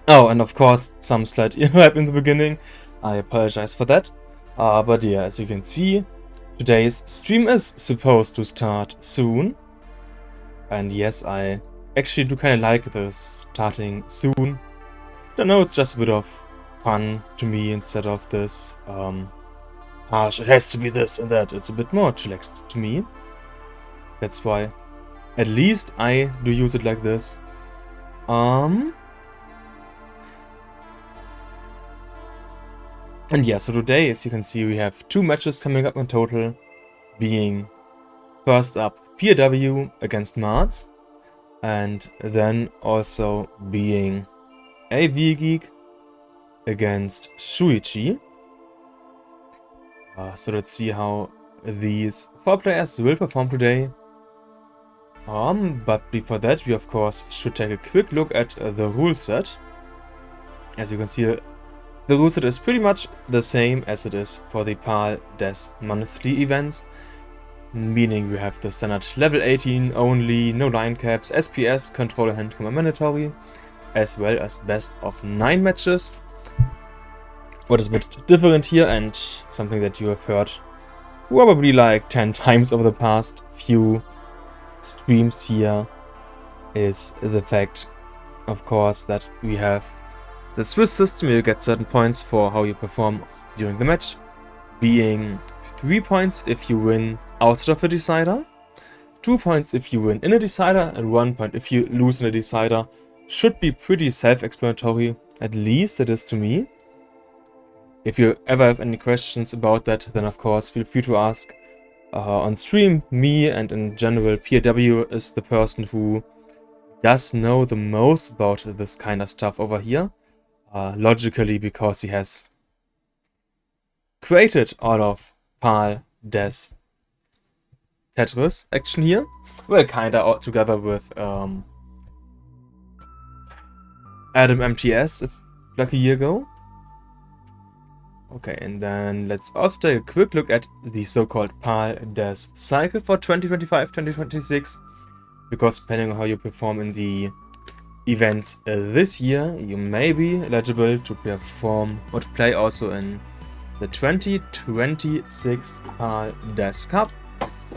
Oh, and of course, some slight earhype in the beginning. I apologize for that. But yeah, as you can see, today's stream is supposed to start soon. And yes, I actually do kind of like this starting soon. Don't know, it's just a bit of fun to me instead of this harsh, it has to be this and that. It's a bit more chillaxed to me. That's why at least I do use it like this. And yeah, so today, as you can see, we have 2 matches coming up in total, being first up PIW against MARTS, and then also being AVGEEK against SHUICHI. So let's see how these 4 players will perform today. But before that, we of course should take a quick look at the rule set. As you can see, the rule set is pretty much the same as it is for the PAL Des monthly events, meaning we have the standard level 18 only, no line caps, SPS, controller hand combat mandatory, as well as best of 9 matches. What is a bit different here, and something that you have heard probably like 10 times over the past few streams here, is the fact, of course, that we have the Swiss system where you get certain points for how you perform during the match, being 3 points if you win outside of a decider, 2 points if you win in a decider, and 1 point if you lose in a decider. Should be pretty self-explanatory, at least it is to me. If you ever have any questions about that, then of course feel free to ask on stream. Me, and in general PIW is the person who does know the most about this kind of stuff over here. Logically, because he has created all of PAL Des Tetris action here. Well, kinda all together with Adam MTS like a year ago. Okay, and then let's also take a quick look at the so-called PAL Des cycle for 2025-2026. Because depending on how you perform in the events this year, you may be eligible to perform or to play also in the 2026 PAL Des Cup.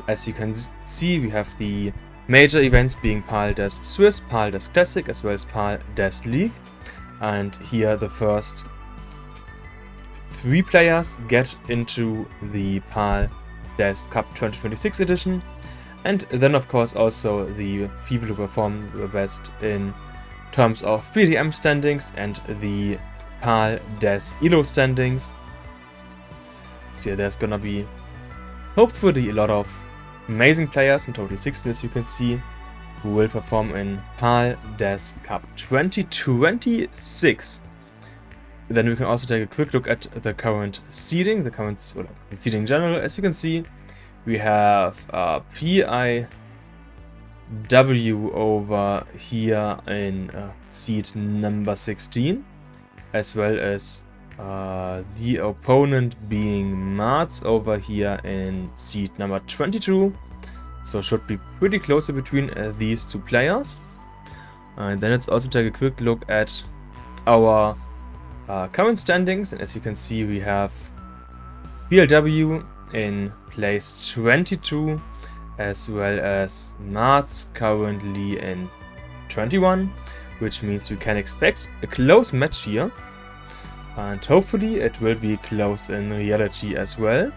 As you can see, we have the major events being PAL Des Swiss, PAL Des Classic, as well as PAL Des League. And here the first 3 players get into the PAL Des Cup 2026 edition. And then of course also the people who perform the best in terms of PTM standings and the PAL Des ELO standings. So yeah, there's gonna be hopefully a lot of amazing players, in total 16 as you can see, who will perform in PAL Des Cup 2026. Then we can also take a quick look at the current seeding, seeding in general. As you can see, we have PIW over here in seed number 16, as well as the opponent being MARTS over here in seed number 22. So should be pretty close between these 2 players. And then let's also take a quick look at our current standings. And as you can see, we have PLW in place 22, as well as MARTS currently in 21, which means we can expect a close match here, and hopefully it will be close in reality as well.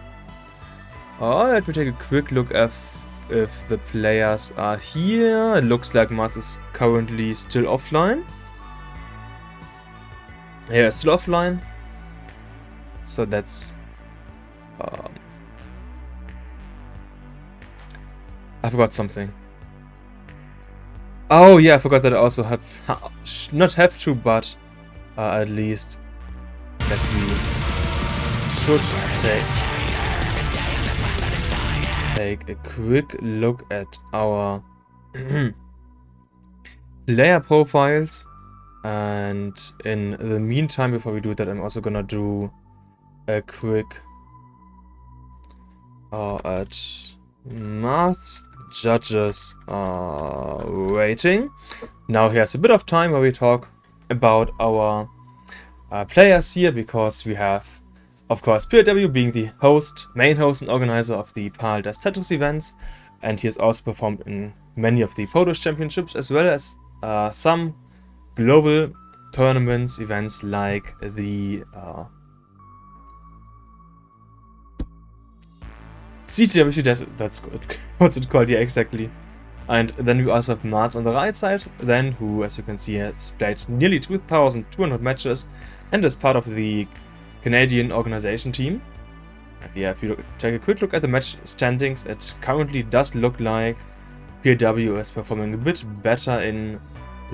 Let me take a quick look if the players are here. It looks like MARTS is currently still offline. Yeah, still offline. So that's I forgot something. Oh yeah, I forgot that I also not have to, but at least that we should take a quick look at our player profiles. And in the meantime, before we do that, I'm also gonna do a quick at MARTS judges are waiting. Now here's a bit of time where we talk about our players here, because we have, of course, PIW being the main host and organizer of the paldastetris events, and he has also performed in many of the Polish championships, as well as some global tournaments, events like the CTW, that's good. What's it called? Yeah, exactly. And then we also have MARTS on the right side, then, who, as you can see, has played nearly 2,200 matches and is part of the Canadian organization team. And yeah, if you take a quick look at the match standings, it currently does look like PIW is performing a bit better in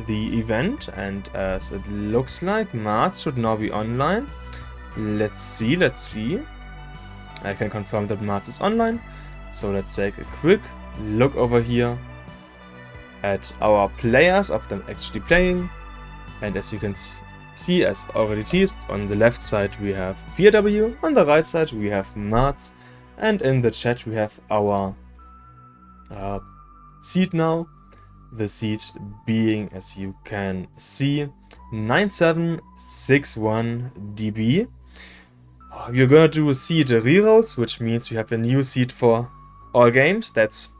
the event, and as it looks like, MARTS should now be online. Let's see. I can confirm that MARTS is online, so let's take a quick look over here at our players of them actually playing. And as you can see, as already teased, on the left side we have PIW, on the right side we have MARTS, and in the chat we have our seed now. The seed being, as you can see, 9761 DB. We're gonna do a seed rerolls, which means we have a new seed for all games. That's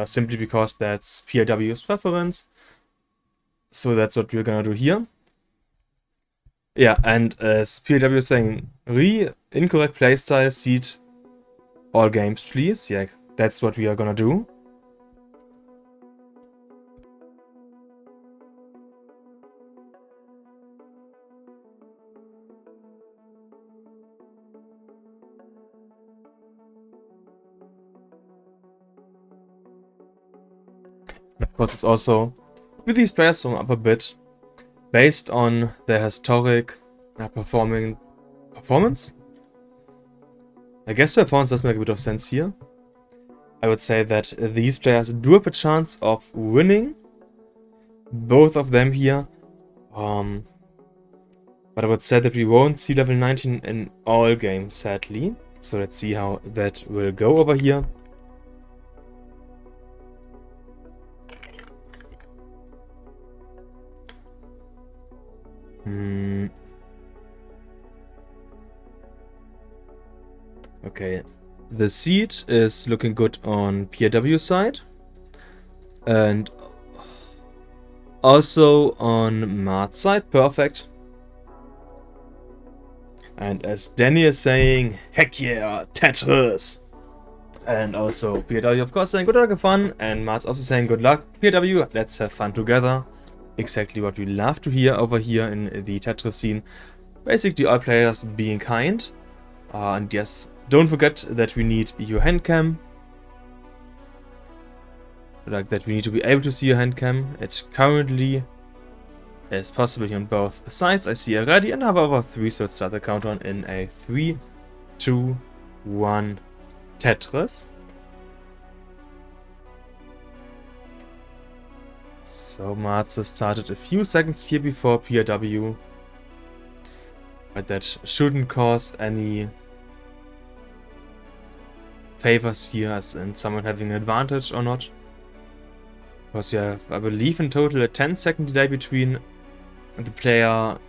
simply because that's PIW's preference. So that's what we're gonna do here. Yeah, and as PIW is saying, incorrect playstyle, seed all games, please. Yeah, that's what we are gonna do. Of course, it's also, with these players, from up a bit, based on their historic performance. I guess performance does make a bit of sense here. I would say that these players do have a chance of winning, both of them here. But I would say that we won't see level 19 in all games, sadly. So let's see how that will go over here. Okay, the seed is looking good on PIW side, and also on MARTS side, perfect. And as Danny is saying, heck yeah, Tetris! And also PIW, of course, saying good luck and fun, and MARTS also saying good luck, PIW, let's have fun together. Exactly what we love to hear over here in the Tetris scene. Basically all players being kind. And yes, don't forget that we need your hand cam. Like that we need to be able to see your hand cam. It currently is possible here on both sides. I see already, and I have over 3, so let's start the countdown in a 3, 2, 1, Tetris. So MARTS started a few seconds here before PIW, but that shouldn't cause any favors here, as in someone having an advantage or not. Because you have, I believe, in total a 10-second delay between the player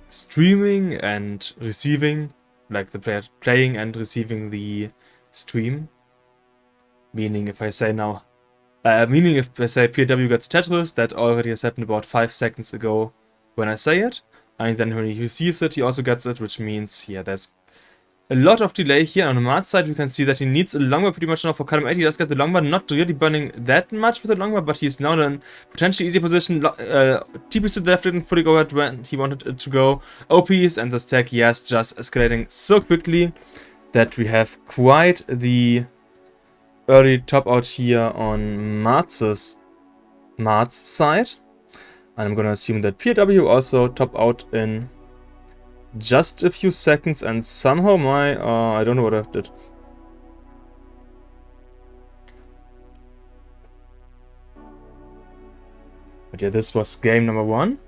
streaming and receiving, like the player playing and receiving the stream. Meaning if I say now, if I say PIW gets Tetris, that already has happened about 5 seconds ago when I say it. And then when he receives it, he also gets it, which means, yeah, there's a lot of delay here. On the MARTS side, we can see that he needs a longbow pretty much now for column 8. He does get the longbow, not really burning that much with the longbow, but he's now in a potentially easy position. TPs to the left didn't fully go out when he wanted it to go. OPs and the stack, yes, just escalating so quickly that we have quite the early top out here on MARTS side. And I'm gonna assume that PIW also top out in just a few seconds, and somehow my I don't know what I did. But yeah, this was game number 1.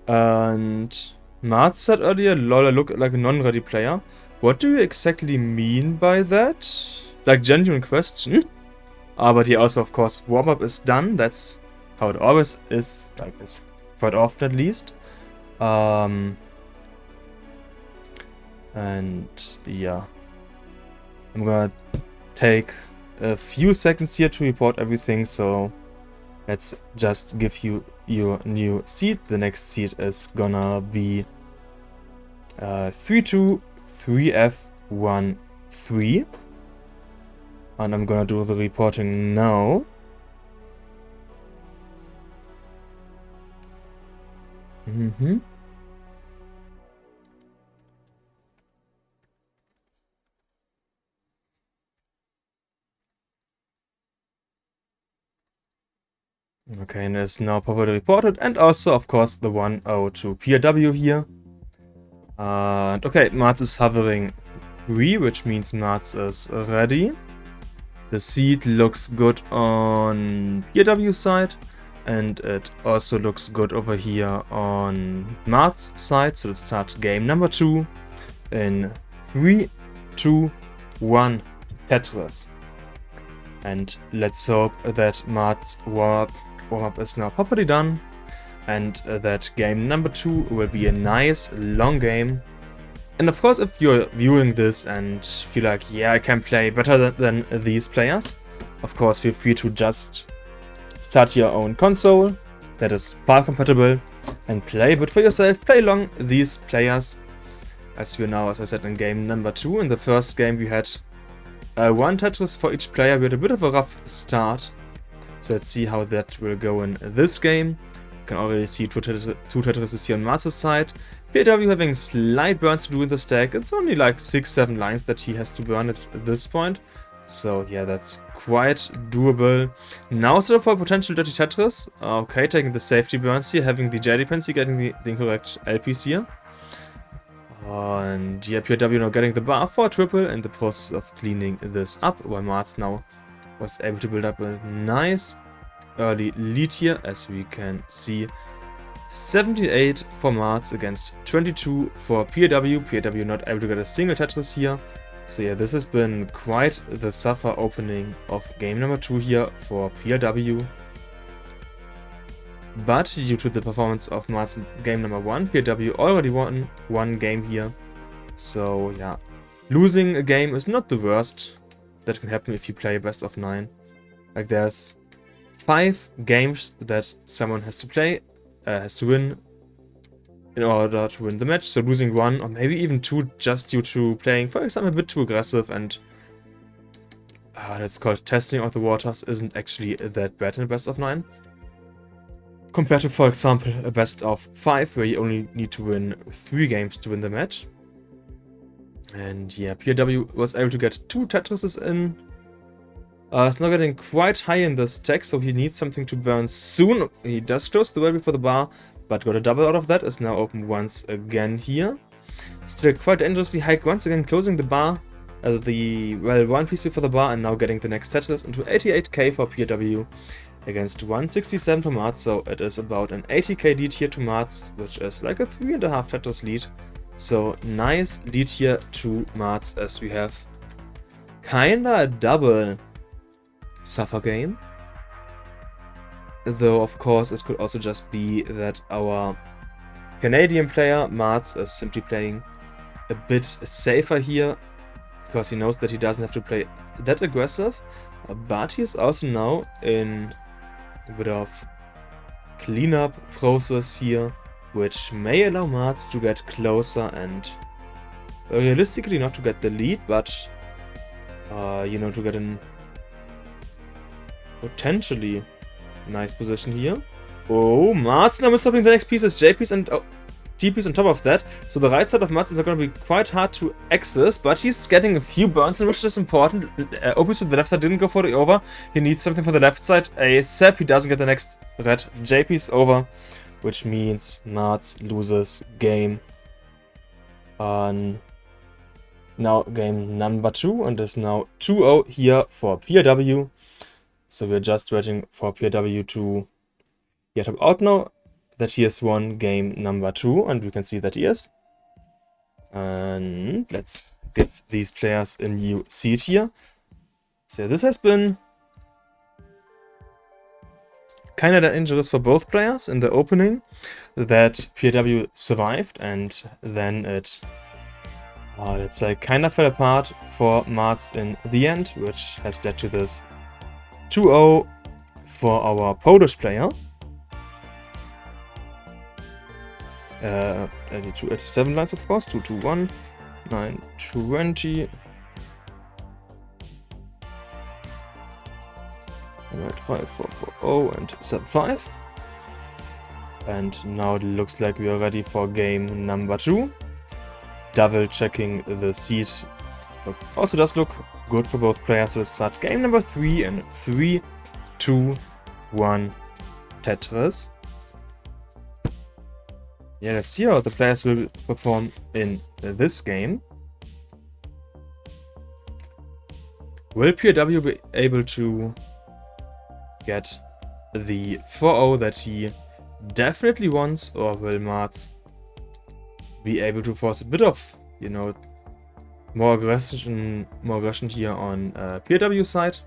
And MARTS said earlier, lol, I look like a non-ready player. what do you exactly mean by that? Like, genuine question. But yeah, also, of course, warm-up is done. That's how it always is, like, it's quite often at least. And yeah, I'm gonna take a few seconds here to report everything, so let's just give you your new seed. The next seed is gonna be 323F13, and I'm gonna do the reporting now. Okay, and it's now properly reported, and also, of course, the 102 PIW here. And okay, MARTS is hovering 3, which means MARTS is ready. The seed looks good on PIW side, and it also looks good over here on MARTS side. So let's start game number 2 in 3, 2, 1, Tetris. And let's hope that MARTS warm-up is now properly done, and that game number 2 will be a nice long game. And of course, if you're viewing this and feel like, yeah, I can play better than these players, of course, feel free to just start your own console that is PAL compatible and play a bit for yourself, play along these players. As we're now, as I said, in game number 2. In the first game we had 1 Tetris for each player. We had a bit of a rough start. So let's see how that will go in this game. You can already see two Tetrises here on MARTS' side. PIW having slight burns to do in the stack. It's only like 6-7 lines that he has to burn at this point. So yeah, that's quite doable. Now set up for a potential dirty Tetris. Okay, taking the safety burns here, having the J dependency, getting the incorrect LPs here. And yeah, PIW now getting the bar for a triple in the process of cleaning this up, while MARTS now was able to build up a nice early lead here, as we can see. 78 for MARTS against 22 for PIW. PIW not able to get a single Tetris here. So yeah, this has been quite the suffer opening of game number 2 here for PIW. But due to the performance of MARTS in game number 1, PIW already won one game here. So yeah, losing a game is not the worst that can happen if you play best of 9. Like, there's 5 games that someone has to play, has to win in order to win the match. So losing 1 or maybe even 2 just due to playing, for example, a bit too aggressive and that's called testing out the waters, isn't actually that bad in a best of 9. Compared to, for example, a best of 5 where you only need to win 3 games to win the match. And yeah, PIW was able to get 2 Tetrises in. It's now getting quite high in the stack, so he needs something to burn soon. He does close the well before the bar, but got a double out of that. Is now open once again here. Still quite dangerously high once again, closing the bar. One piece before the bar, and now getting the next Tetris into 88k for PIW against 167 for MARTS. So it is about an 80k lead here to MARTS, which is like a 3.5 Tetris lead. So nice lead here to MARTS, as we have kinda a double suffer game. Though of course it could also just be that our Canadian player MARTS is simply playing a bit safer here, because he knows that he doesn't have to play that aggressive, but he's also now in a bit of cleanup process here, which may allow MARTS to get closer and realistically not to get the lead, but you know, to get in potentially nice position here. Oh, MARTS now stopping the next piece is J piece and T piece on top of that. So the right side of MARTS is going to be quite hard to access, but he's getting a few burns, in which is important. Obviously the left side didn't go for the over. He needs something for the left side ASAP. He doesn't get the next red J piece over, which means MARTS loses game on now game number 2, and is now 2-0 here for PIW. So we're just waiting for PIW to get him out now, that he has won game number 2, and we can see that he is. And let's give these players a new seed here. So this has been kind of dangerous for both players in the opening, that PIW survived and then it, let's say, kind of fell apart for MARTS in the end, which has led to this 2-0 for our Polish player. 87 lines, of course. 2-2-1, 9-20. Right, 5-4-4-0 and 7-5. And now it looks like we are ready for game number 2. Double checking the seed. Also does look good for both players. We'll start game number 3 in 3, 2, 1 Tetris. Yeah, let's see how the players will perform in this game. Will PIW be able to get the 4-0 that he definitely wants, or will MARTS be able to force a bit of, you know, more aggression here on PIW side?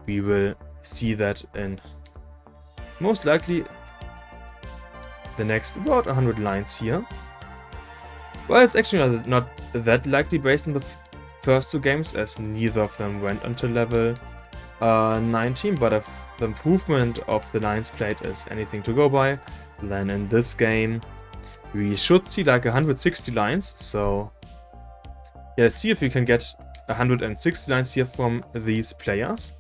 We will see that in most likely the next about 100 lines here. Well, it's actually not that likely based on the first 2 games, as neither of them went until level 19, but if the improvement of the lines played is anything to go by, then in this game we should see like 160 lines. So yeah, let's see if we can get 160 lines here from these players.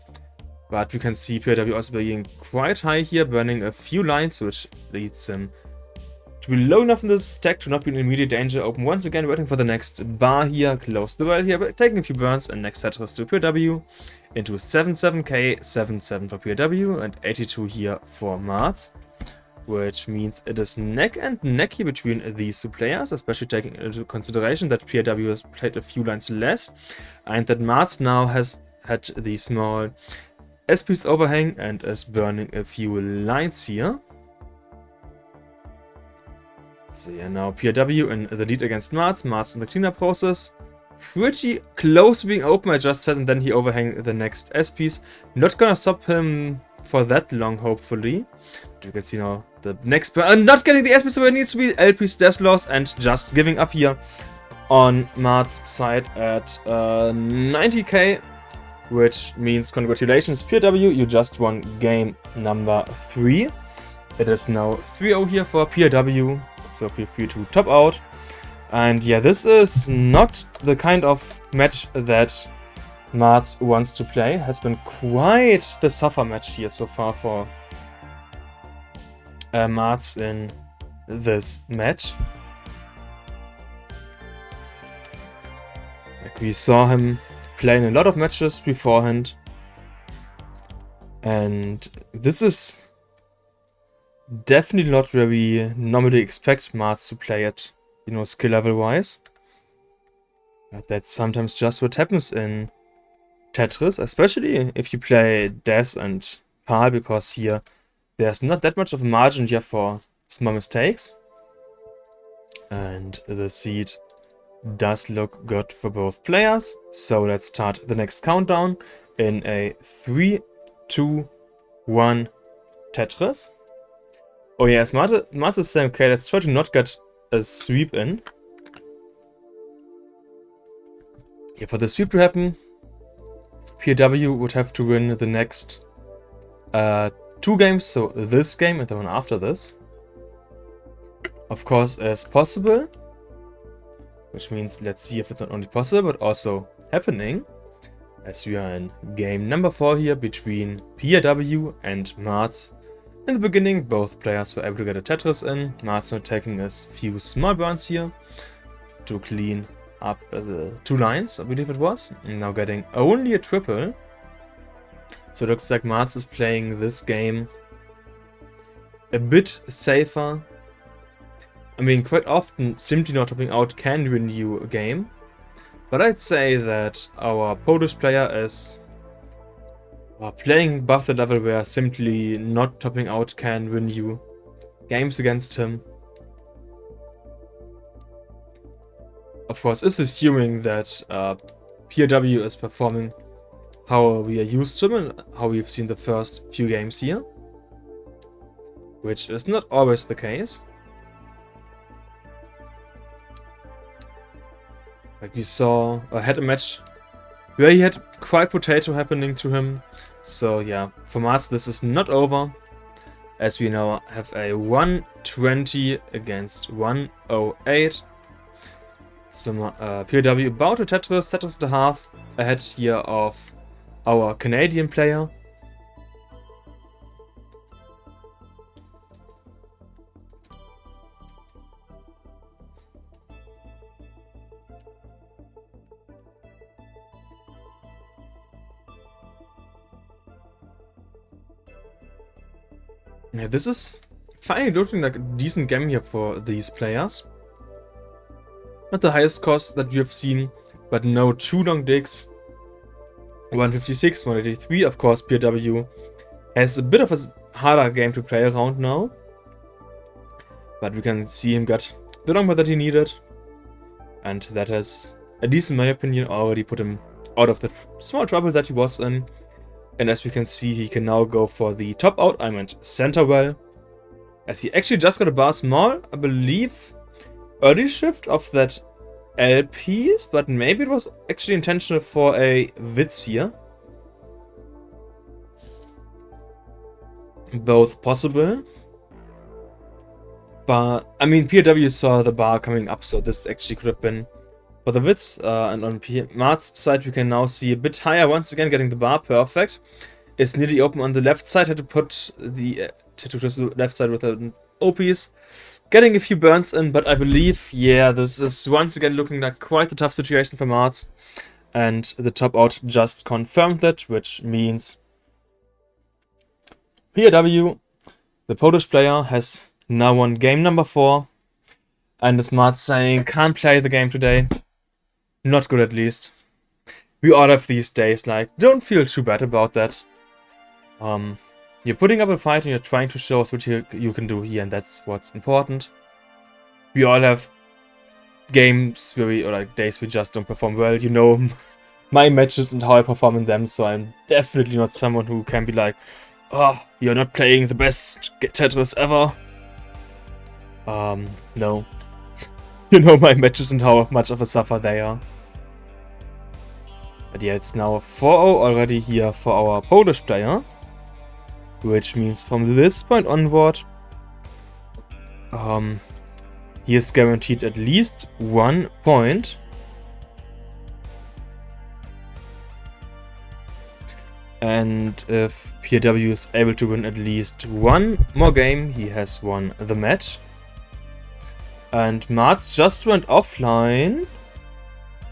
But we can see PIW also being quite high here, burning a few lines, which leads him to be low enough in this stack to not be in immediate danger. Open once again, waiting for the next bar here, close the well here, but taking a few burns, and next Tetris to PIW into 77k, 77 for PIW, and 82 here for MARTS. Which means it is neck and neck here between these 2 players, especially taking into consideration that PIW has played a few lines less, and that MARTS now has had the small SP's overhang and is burning a few lines here. So yeah, now PIW in the lead against MARTS. MARTS in the cleanup process. Pretty close to being open, I just said, and then he overhang the next SP's. Not gonna stop him for that long, hopefully. But you can see now the next burn. Not getting the SP's where it needs to be. LP's death loss and just giving up here on MARTS' side at 90k. Which means congratulations PIW, you just won game number 3. It is now 3-0 here for PIW, so feel free to top out. And yeah, this is not the kind of match that MARTS wants to play. Has been quite the suffer match here so far for MARTS in this match. Like we saw him playing a lot of matches beforehand, and this is definitely not where we normally expect MARTS to play at, you know, skill level wise. But that's sometimes just what happens in Tetris, especially if you play Des and PAL, because here there's not that much of a margin here for small mistakes. And the seed does look good for both players. So let's start the next countdown in a 3, 2, 1 Tetris. Oh yes, MARTS is saying, okay, let's try to not get a sweep in. Yeah, for the sweep to happen, PIW would have to win the next 2 games, so this game and the one after this. Of course, as possible. Which means, let's see if it's not only possible, but also happening. As we are in game number 4 here between PIW and MARTS. In the beginning, both players were able to get a Tetris in. MARTS now taking a few small burns here to clean up the 2 lines, I believe it was. And now getting only a triple. So it looks like MARTS is playing this game a bit safer. I mean, quite often, simply not topping out can win you a game. But I'd say that our Polish player is playing above the level where simply not topping out can win you games against him. of course, is assuming that PIW is performing how we are used to him and how we've seen the first few games here, which is not always the case. Like we saw, or had a match where he had quite potato happening to him. So yeah, for MARTS this is not over, as we now have a 120 against 108. So PIW about to Tetris the half, ahead here of our Canadian player. Yeah, this is finally looking like a decent game here for these players. Not the highest cost that we have seen, but no too long digs. 156, 183. Of course, PIW has a bit of a harder game to play around now. But we can see him got the number that he needed. And that has, at least in my opinion, already put him out of the small trouble that he was in. And as we can see, he can now go for the top out, I meant center well. As he actually just got a bar small, I believe, early shift of that LPs, but maybe it was actually intentional for a Witz here. Both possible. But, I mean, PIW saw the bar coming up, so this actually could have been for the Witz. And on MARTS side, we can now see a bit higher, once again getting the bar perfect. It's nearly open on the left side, had to put the tattoo to the left side with an OPs. Getting a few burns in, but I believe, yeah, this is once again looking like quite a tough situation for MARTS. And the top out just confirmed that, which means PIW, the Polish player, has now won game number 4. And as MARTS saying, can't play the game today. Not good at least. We all have these days, like, don't feel too bad about that. You're putting up a fight and you're trying to show us what you can do here, and that's what's important. We all have games where we, or like days we just don't perform well. You know my matches and how I perform in them, so I'm definitely not someone who can be like, oh, you're not playing the best Tetris ever. No. You know my matches and how much of a suffer they are. But yeah, it's now 4-0 already here for our Polish player. Which means from this point onward, he is guaranteed at least 1 point. And if PIW is able to win at least 1 more game, he has won the match. And MARTS just went offline.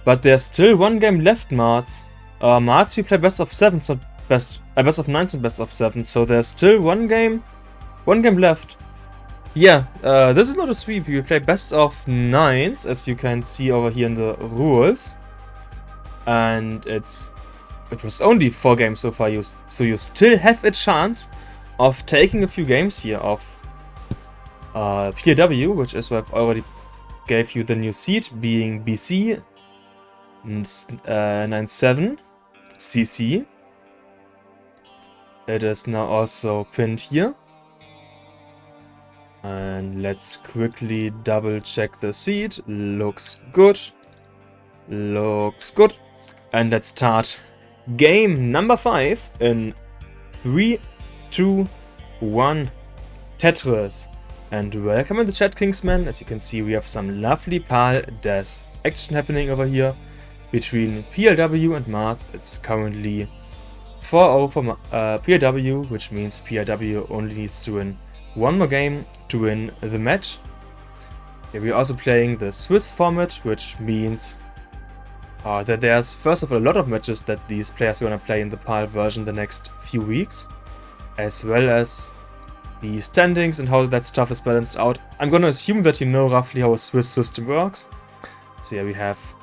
But there's still 1 game left, MARTS. MARTS, we play best of 7, so best of 9 and best of 7. So there's still 1 game left. Yeah, this is not a sweep. We play best of 9s, as you can see over here in the rules. And it was only 4 games so far used. So you still have a chance of taking a few games here of PIW, which is why I've already gave you the new seed, being BC 97 CC. It is now also pinned here. And let's quickly double check the seed. Looks good. Looks good. And let's start game number 5 in 3, 2, 1. Tetris. And welcome in the chat, Kingsman. As you can see, we have some lovely Pal Des action happening over here between PLW and MARTS. It's currently 4-0 for PIW, which means PIW only needs to win 1 more game to win the match. Here we're also playing the Swiss format, which means that there's first of all a lot of matches that these players are going to play in the PAL version the next few weeks, as well as the standings and how that stuff is balanced out. I'm going to assume that you know roughly how a Swiss system works. So yeah, we have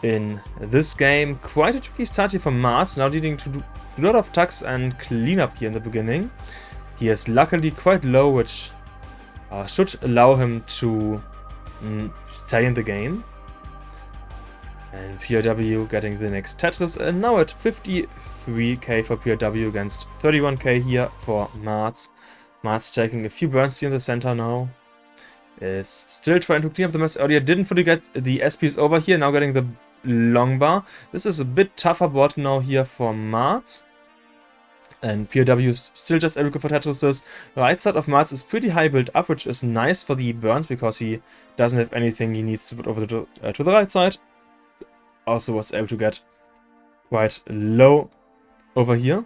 in this game quite a tricky start here for MARTS, now needing to do a lot of tucks and cleanup here in the beginning. He is luckily quite low, which should allow him to stay in the game. And PIW getting the next Tetris, and now at 53k for PIW against 31k here for MARTS. MARTS taking a few burns here in the center now. Is still trying to clean up the mess earlier, didn't fully get the SPs over here, now getting the long bar. This is a bit tougher board now here for MARTS. And PIW is still just able for Tetrises. Right side of MARTS is pretty high built up, which is nice for the burns because he doesn't have anything he needs to put over to the right side. Also was able to get quite low over here.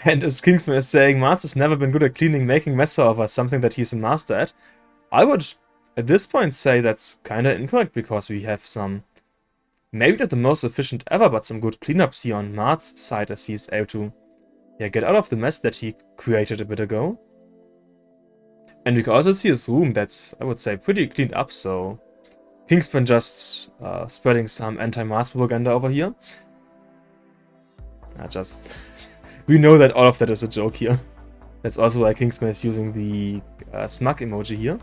And as Kingsman is saying, MARTS has never been good at cleaning, making mess over, something that he's a master at. I would, at this point, say that's kinda incorrect, because we have some, maybe not the most efficient ever, but some good cleanups here on MARTS' side, as he's able to get out of the mess that he created a bit ago. And we can also see his room that's, I would say, pretty cleaned up, so Kingsman just spreading some anti-MARTS propaganda over here. We know that all of that is a joke here. That's also why Kingsman is using the smug emoji here.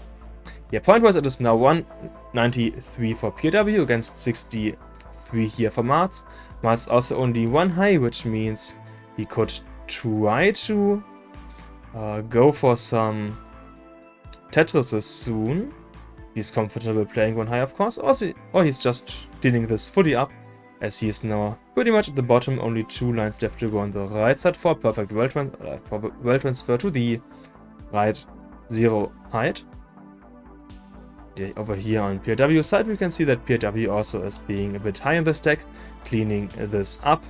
Yeah, point-wise it is now 193 for PIW against 63 here for MARTS. MARTS also only one high, which means he could try to go for some Tetrises soon. He's comfortable playing one high, of course, or he's just cleaning this fully up, as he is now pretty much at the bottom, only 2 lines left to go on the right side for perfect well transfer to the right 0 height. Yeah, over here on PIW side, we can see that PIW also is being a bit high in the stack, cleaning this up.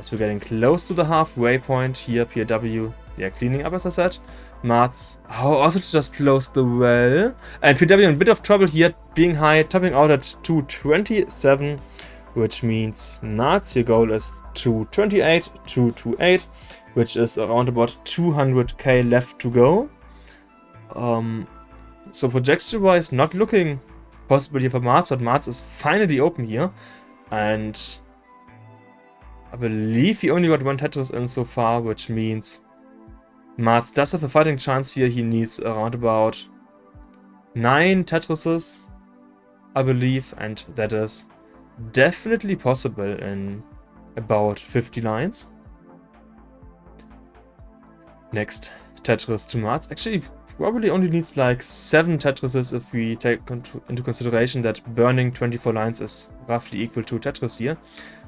As we're getting close to the halfway point here, PIW, yeah, cleaning up as I said. MARTS, also just closed the well. And PIW in a bit of trouble here, being high, topping out at 227, which means MARTS, your goal is 228, 228, which is around about 200k left to go. So projection-wise, not looking possible here for MARTS, but MARTS is finally open here. And I believe he only got one Tetris in so far, which means MARTS does have a fighting chance here. He needs around about 9 Tetrises, I believe, and that is definitely possible in about 50 lines. Next Tetris to MARTS. Actually, probably only needs like 7 Tetrises if we take into consideration that burning 24 lines is roughly equal to Tetris here.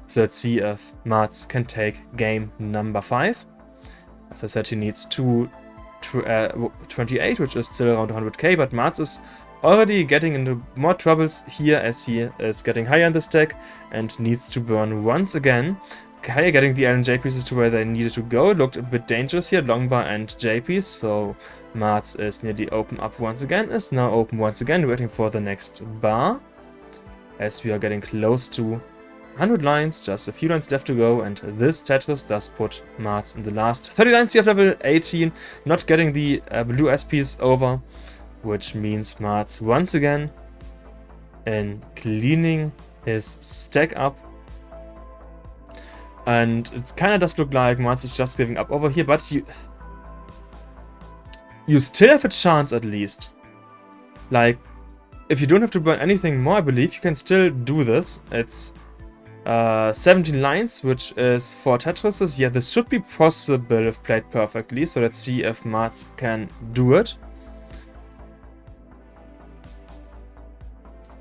So let's see if MARTS can take game number 5. As I said, he needs 228, which is still around 100k, but MARTS is already getting into more troubles here as he is getting higher in the stack and needs to burn once again. Kaya getting the LNJ pieces to where they needed to go. It looked a bit dangerous here, longbar and JPs, so MARTS is nearly open up once again, is now open once again, waiting for the next bar. As we are getting close to 100 lines, just a few lines left to go, and this Tetris does put MARTS in the last 30 lines here of level 18, not getting the blue SPs over, which means MARTS once again in cleaning his stack up. And it kind of does look like MARTS is just giving up over here, but you still have a chance at least. Like, if you don't have to burn anything more, I believe you can still do this. It's 17 lines, which is 4 Tetrises. Yeah, this should be possible if played perfectly, so let's see if MARTS can do it.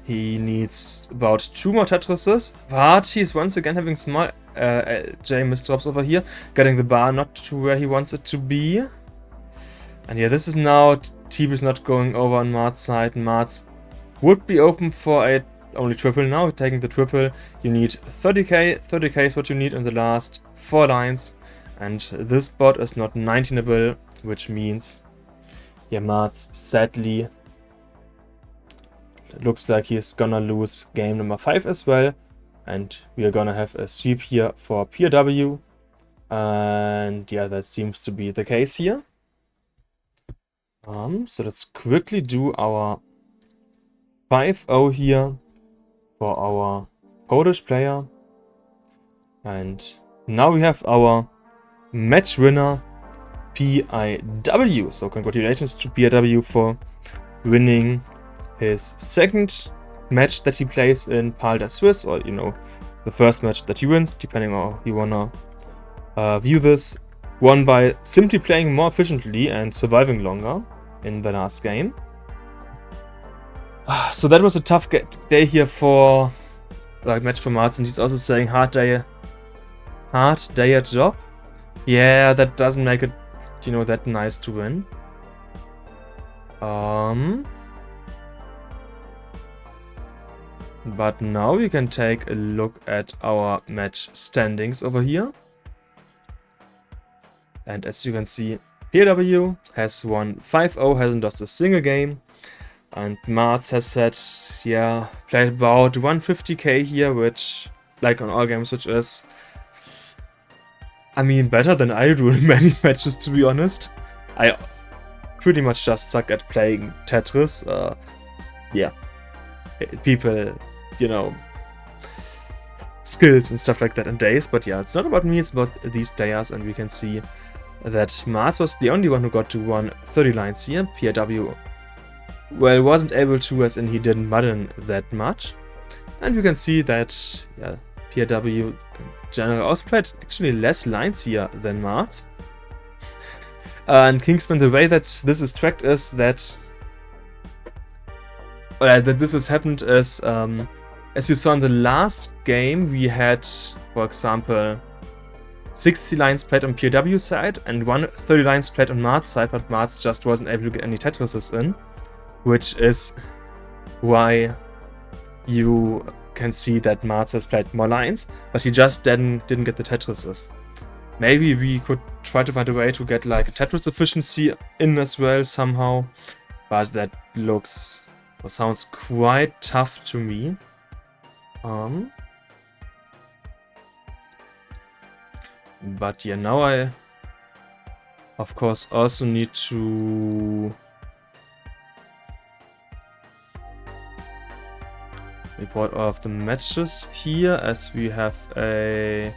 He needs about 2 more Tetrises, but he's once again having small J misdrops over here, getting the bar not to where he wants it to be. And yeah, this is now TB is not going over on MARTS' side. MARTS would be open for a only triple now, taking the triple. You need 30k, 30k is what you need in the last 4 lines, and this bot is not 19able, which means, yeah, MARTS sadly looks like he's gonna lose game number 5 as well, and we are gonna have a sweep here for PIW, and yeah, that seems to be the case here. So let's quickly do our 5-0 here for our Polish player, and now we have our match winner PIW. So congratulations to PIW for winning his second match that he plays in paldastetris, or, you know, the first match that he wins, depending on how you wanna view this, won by simply playing more efficiently and surviving longer in the last game. So that was a tough day here for, like, match for MARTS, and he's also saying hard day at job. Yeah, that doesn't make it, you know, that nice to win. But now we can take a look at our match standings over here. And as you can see, PIW has won 5-0, hasn't lost a single game. And MARTS has said, yeah, played about 150k here, which, like on all games, which is, I mean, better than I do in many matches, to be honest. I pretty much just suck at playing Tetris. Yeah, people, you know, skills and stuff like that in days. But yeah, it's not about me, it's about these players. And we can see that MARTS was the only one who got to 130 lines here. PIW, well, wasn't able to, as in he didn't mudden that much. And we can see that, yeah, PIW in general also played actually less lines here than MARTS. And Kingsman, the way that this is tracked is that, that this has happened is, as you saw in the last game, we had, for example, 60 lines played on PIW side and 130 lines played on MARTS side, but MARTS just wasn't able to get any Tetrises in, which is why you can see that MARTS has played more lines, but he just didn't get the Tetrises. Maybe we could try to find a way to get like a Tetris efficiency in as well somehow, but that looks or sounds quite tough to me. But yeah, now I of course also need to report all of the matches here, as we have a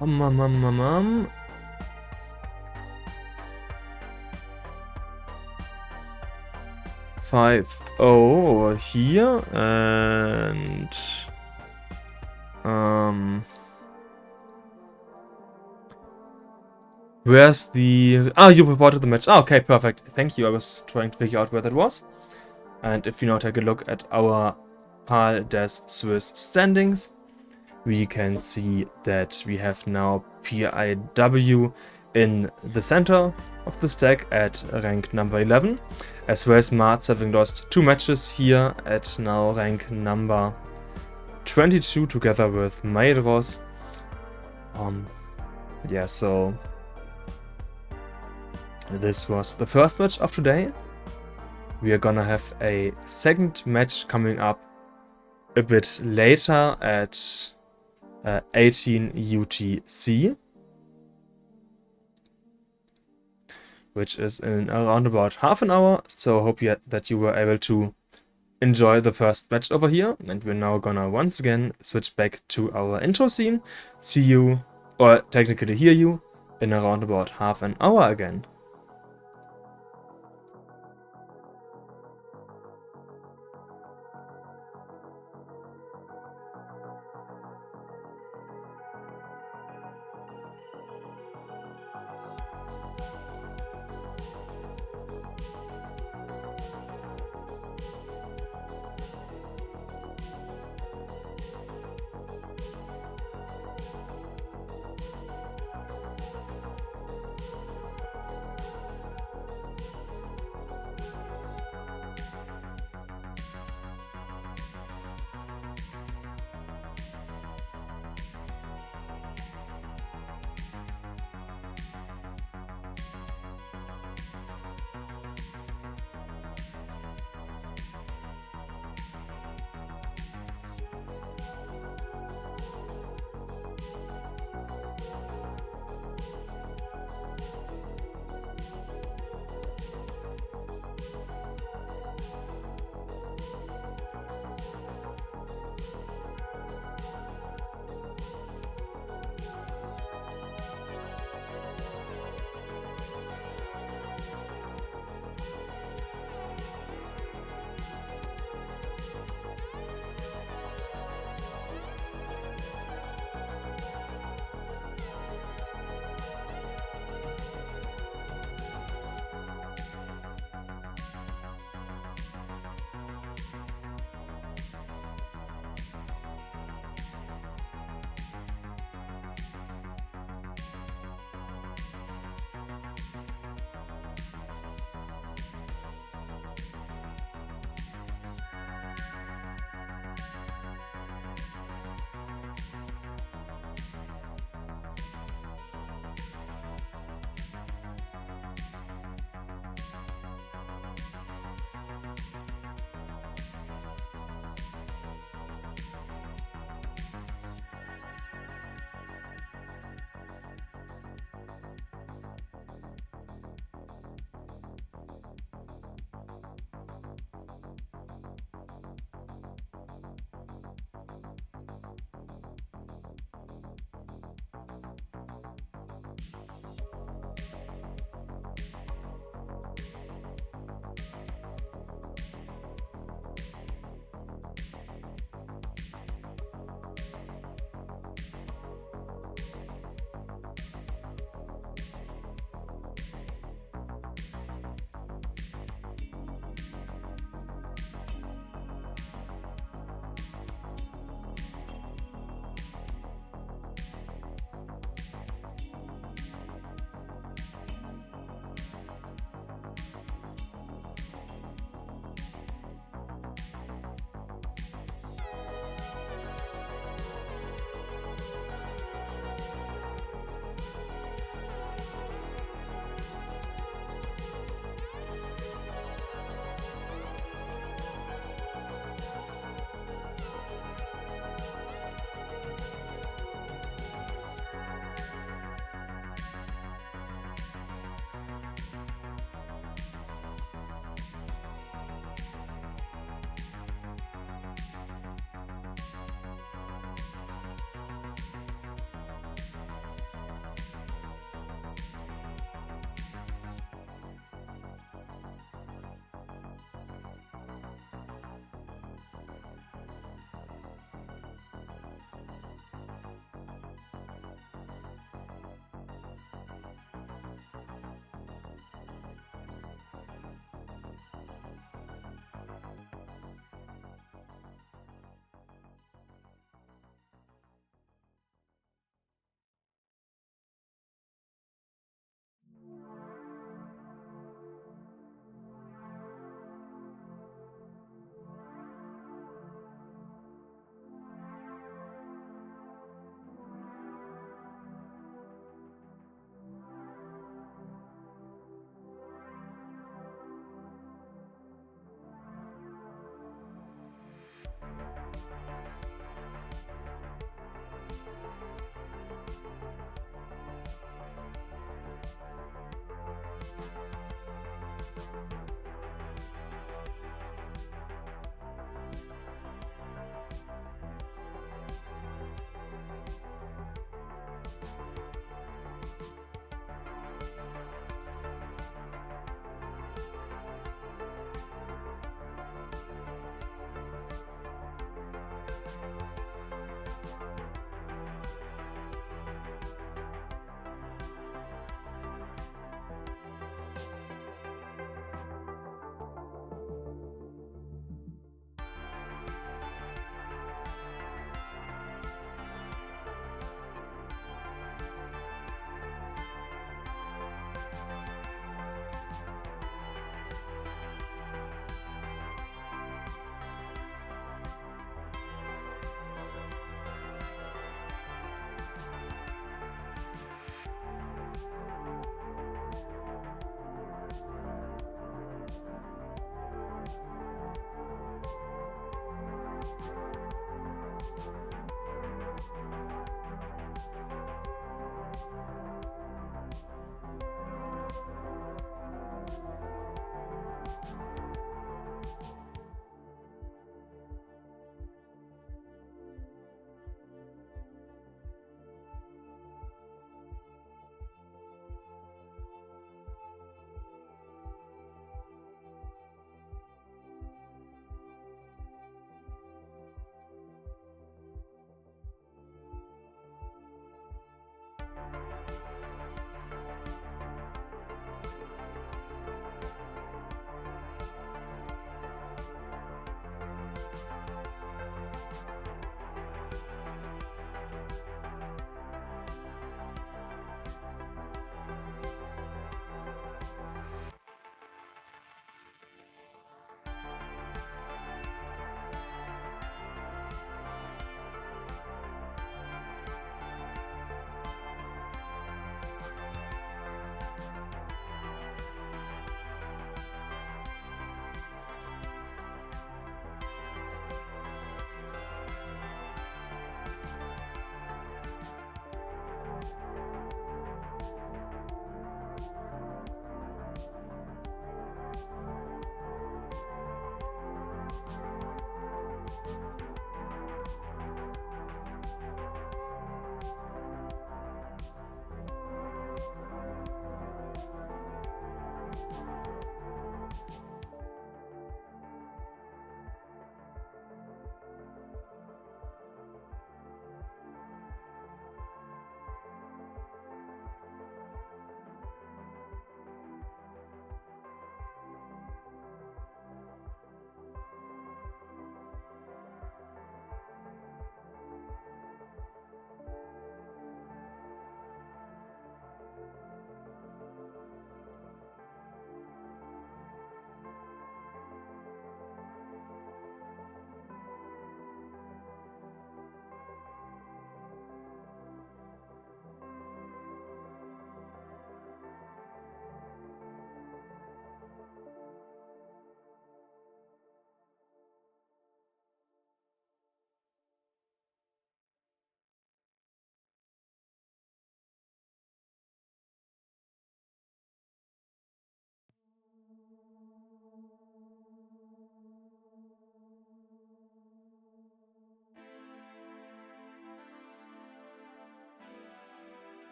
5-0 here, and where's the... Ah, you reported the match. Ah, okay, perfect. Thank you. I was trying to figure out where that was. And if you now take a look at our paldastetris standings, we can see that we have now PIW in the center of the stack at rank number 11, as well as MARTS having lost 2 matches here at now rank number 22 together with Maedros. Yeah, so this was the first match of today. We are gonna have a second match coming up a bit later at 18 UTC, which is in around about half an hour. So I hope that you were able to enjoy the first match over here, and we're now gonna once again switch back to our intro scene. See you, or technically hear you, in around about half an hour again.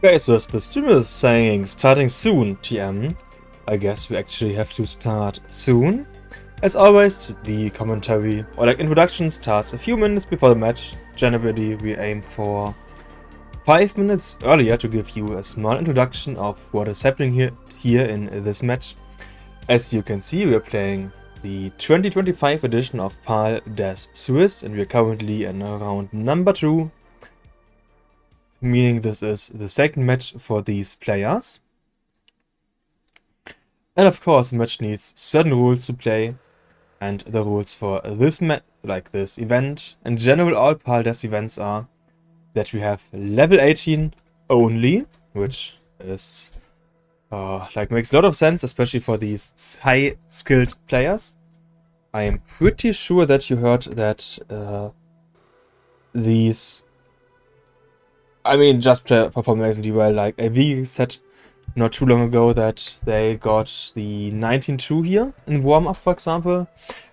Okay, so as the streamer is saying starting soon, TM, I guess we actually have to start soon. As always, the commentary or like introduction starts a few minutes before the match. Generally, we aim for 5 minutes earlier to give you a small introduction of what is happening here in this match. As you can see, we are playing the 2025 edition of paldastetris, and we are currently in round number 2. Meaning this is the second match for these players. And of course, the match needs certain rules to play. And the rules for this this event, in general all Paldas events are that we have level 18 only, which is makes a lot of sense, especially for these high skilled players. I am pretty sure that you heard that these just perform amazingly well. Like AVGEEK said not too long ago that they got the 19-2 here in warm-up, for example.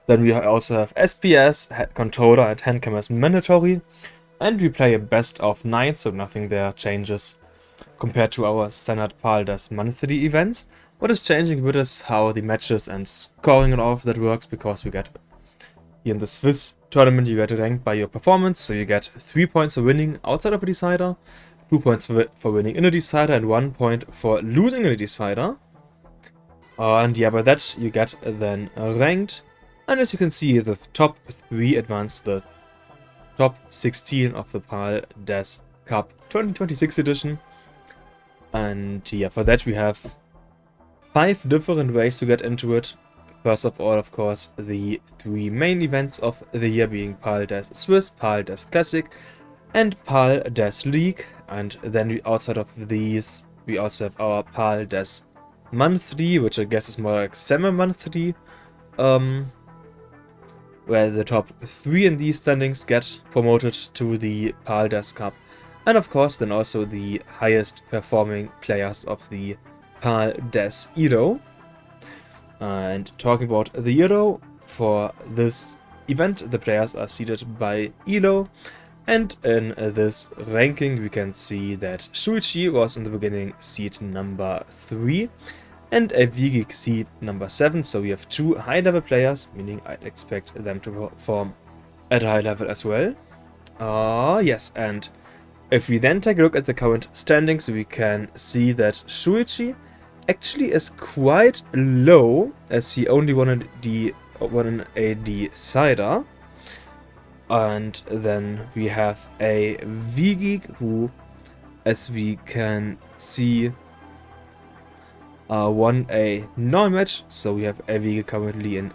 Then we also have SPS, controller, and handcam as mandatory. And we play a best of 9, so nothing there changes compared to our standard Paldas monthly events. What is changing a bit is how the matches and scoring and all of that works, because we get here in the Swiss tournament, you get ranked by your performance, so you get 3 points for winning outside of a decider, 2 points for winning in a decider, and 1 point for losing in a decider. And yeah, by that you get then ranked. And as you can see, the top 3 advance the top 16 of the Paldas Cup 2026 edition. And yeah, for that we have 5 different ways to get into it. First of all, of course, the 3 main events of the year being Paldas Swiss, Paldas Classic, and Paldas League. And then outside of these, we also have our Paldas Monthly, which I guess is more like semi-monthly, where the top 3 in these standings get promoted to the Paldas Cup. And of course, then also the highest performing players of the Paldas Euro. And talking about the Euro, for this event, the players are seeded by Elo. And in this ranking, we can see that SHUICHI was in the beginning seed number 3 and AVGEEK seed number 7. So we have 2 high-level players, meaning I'd expect them to perform at a high level as well. Yes, and if we then take a look at the current standings, we can see that SHUICHI actually is quite low, as he only won a decider. And then we have a AVGEEK who, as we can see, won a non-match. So we have AVGEEK currently in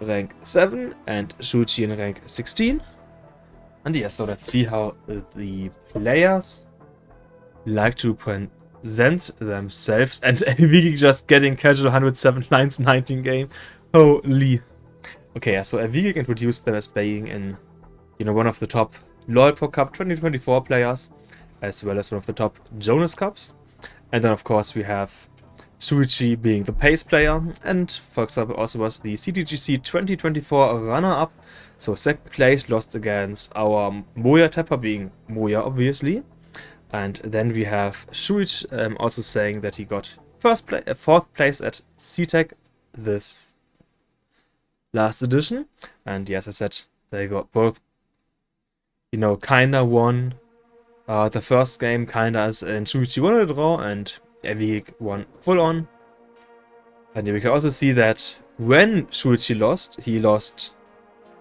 rank 7 and SHUICHI in rank 16. And yeah, so let's see how the players like to present themselves. And AVGEEK just getting casual 107 lines 19 game. Holy. Okay, yeah, so AVGEEK introduced them as being in, one of the top LoL Pro Cup 2024 players, as well as one of the top Jonas Cups. And then, of course, we have SHUICHI being the pace player, and, for example, also was the CTGC 2024 runner-up. So second place, lost against our Moya Tapper, being Moya, obviously. And then we have SHUICHI also saying that he got fourth place at CTEC this last edition. And yes, as I said, they got both, kinda won the first game, kinda, as in SHUICHI won a draw and AVGEEK won full on. And we can also see that when SHUICHI lost, he lost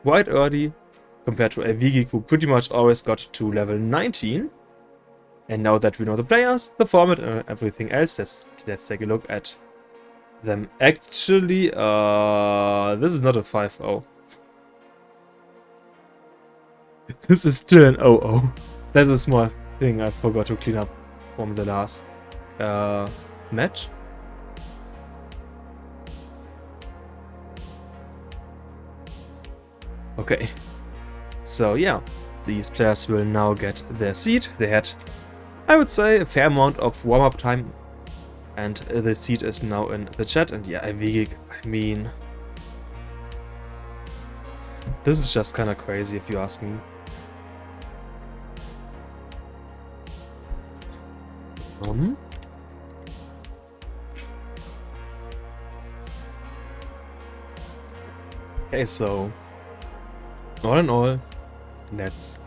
quite early compared to AVGEEK, who pretty much always got to level 19. And now that we know the players, the format, and everything else, let's take a look at them. Actually, this is not a 5-0. This is still an 0-0. That's a small thing I forgot to clean up from the last match. Okay, so yeah, these players will now get their seed. They had, I would say, a fair amount of warm-up time, and the seed is now in the chat. And yeah, AVGEEK, I mean, this is just kind of crazy if you ask me. Okay, so all in all, let's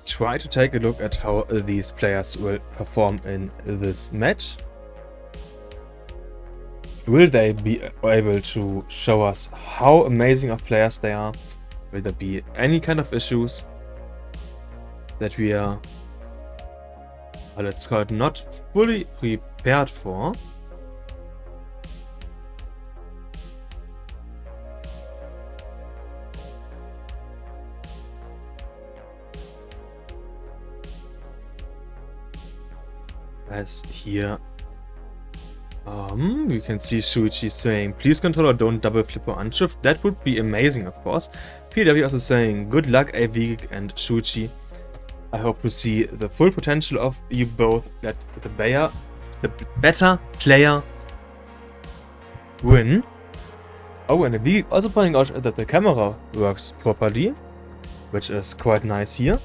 try to take a look at how these players will perform in this match. Will they be able to show us how amazing of players they are? Will there be any kind of issues that we are, let's call it, not fully prepared for? As here, we can see Shuichi saying, please controller, don't double flip or unshift. That would be amazing, of course. PW also saying, good luck AVGEEK and Shuichi. I hope to see the full potential of you both. Let the better player win. Oh, and AVGEEK also pointing out that the camera works properly, which is quite nice here.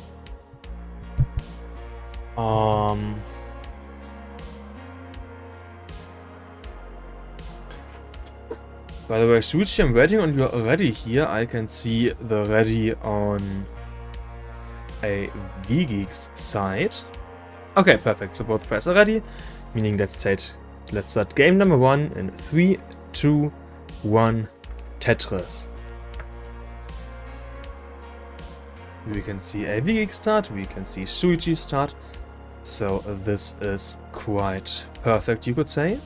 By the way, Shuichi, I'm waiting on your ready here. I can see the ready on AVGEEK's side. Okay, perfect. So both players are ready, meaning let's start game number 1 in 3, 2, 1, Tetris. We can see AVGEEK start, we can see Shuichi start. So this is quite perfect, you could say.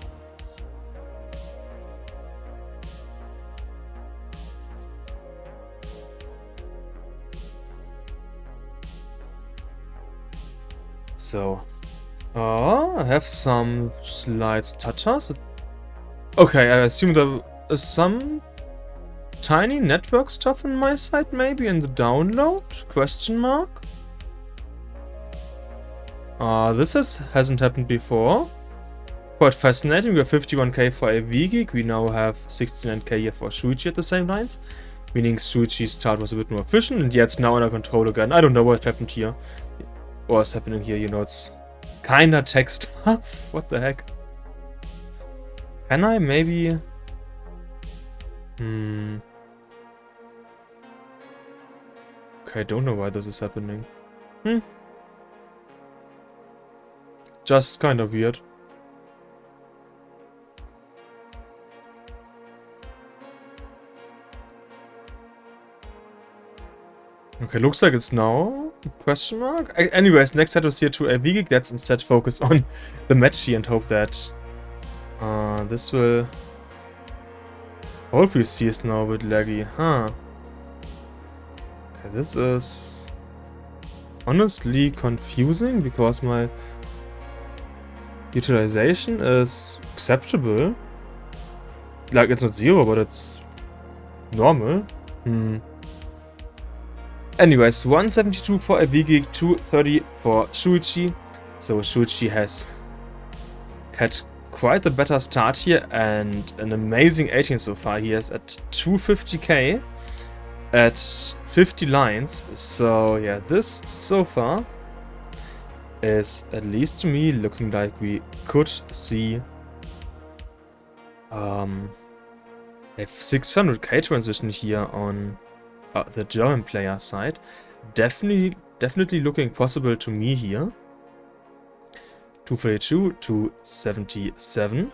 So, I have some slight stutters. Okay, I assume there is some tiny network stuff on my side, maybe in the download? Question mark? This hasn't happened before. Quite fascinating. We have 51k for AVGEEK. We now have 69k here for Shuichi at the same lines. Meaning Shuichi's start was a bit more efficient, and yeah, it's now under control again. I don't know what happened here. What's happening here, you know, it's kinda tech stuff. What the heck? Can I maybe... Okay, I don't know why this is happening. Just kind of weird. Okay, looks like it's now. Question mark? Anyways, next set was here to AVGEEK. Let's instead focus on the match here and hope that this will... Whole PC is now a bit laggy, huh? Okay, this is honestly confusing because my utilization is acceptable. Like, it's not 0, but it's normal. Anyways, 172 for AVGEEK, 230 for Shuichi. So Shuichi has had quite a better start here and an amazing 18 so far. He is at 250k at 50 lines. So yeah, this so far is, at least to me, looking like we could see a 600k transition here on the German player side. Definitely looking possible to me here. 242, 277.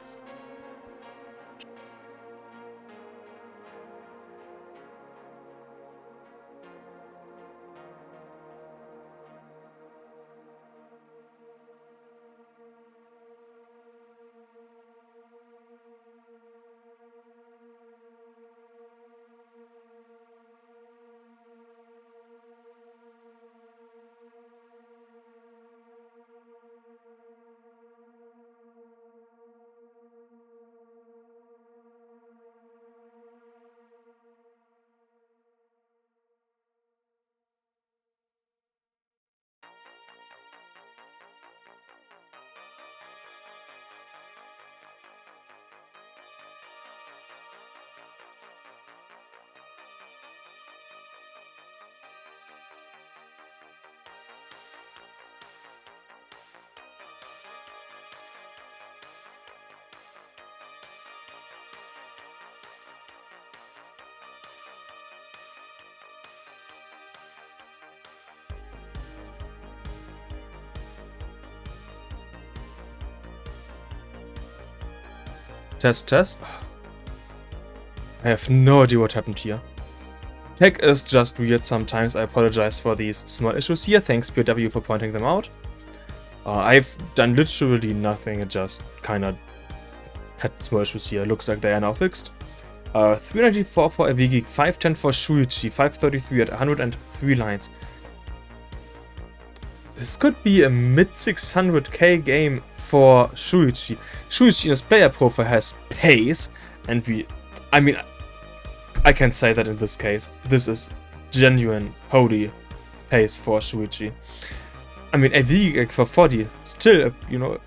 Test. I have no idea what happened here. Tech is just weird sometimes. I apologize for these small issues here. Thanks PW for pointing them out. I've done literally nothing. It just kinda had small issues here. Looks like they are now fixed. 394 for AVGEEK, 510 for SHUICHI, 533 at 103 lines. This could be a mid 600k game for SHUICHI. SHUICHI in his player profile has pace, and I mean, I can say that in this case, this is genuine holy pace for SHUICHI. I mean, AVGEEK for 40, still, you know,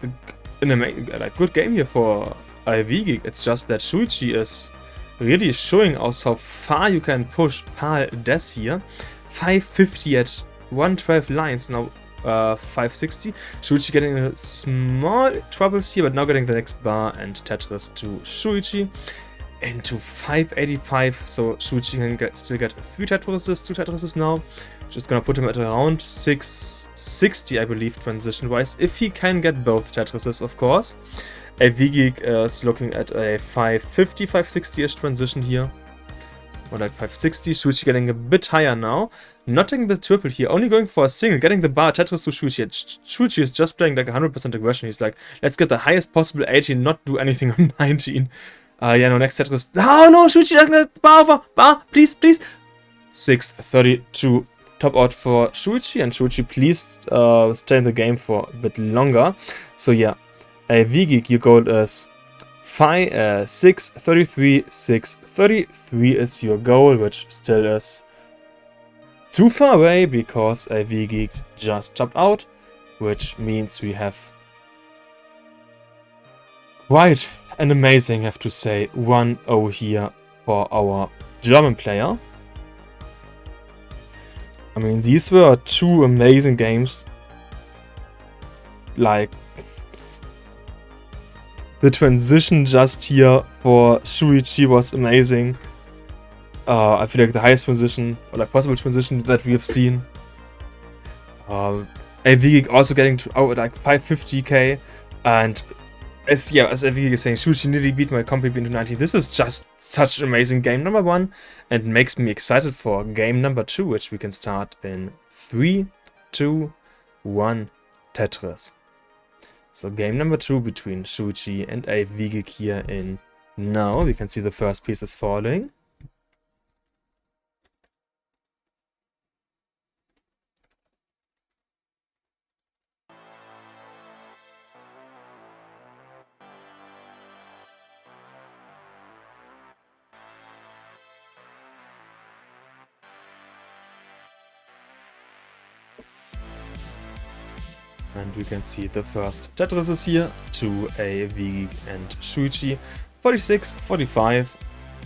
a good game here for AVGEEK. It's just that SHUICHI is really showing us how far you can push Pal-Des here. 550 at 112 lines, now 560. SHUICHI getting a small troubles here, but now getting the next bar and Tetris to SHUICHI. Into 585, so SHUICHI can still get 3 Tetrises, 2 Tetrises now. Just gonna put him at around 660, I believe, transition-wise, if he can get both Tetrises, of course. AVGEEK is looking at a 550, 560-ish transition here. Or like 560, SHUICHI getting a bit higher now. Not taking the triple here, only going for a single, getting the bar Tetris to SHUICHI. SHUICHI is just playing like 100% aggression. He's like, let's get the highest possible 18, not do anything on 19. Yeah, no, next Tetris. Oh no, SHUICHI doesn't get the bar, please. 632 top out for SHUICHI, and SHUICHI please stay in the game for a bit longer. So yeah, AVGEEK, your goal is 633, 633 is your goal, which still is too far away because AVGEEK just topped out, which means we have quite an amazing, I have to say, 1-0 here for our German player. I mean, these were 2 amazing games. Like, the transition just here for SHUICHI was amazing. I feel like the highest transition, or like possible transition that we have seen. AVGEEK also getting to like 550k, and as AVGEEK is saying, SHUICHI nearly beat my comp into 19. This is just such an amazing game number 1, and makes me excited for game number 2, which we can start in 3, 2, 1, Tetris. So game number 2 between SHUICHI and AVGEEK here in now. We can see the first piece is falling. And we can see the first Tetris is here to AVGEEK and SHUICHI. 46, 45.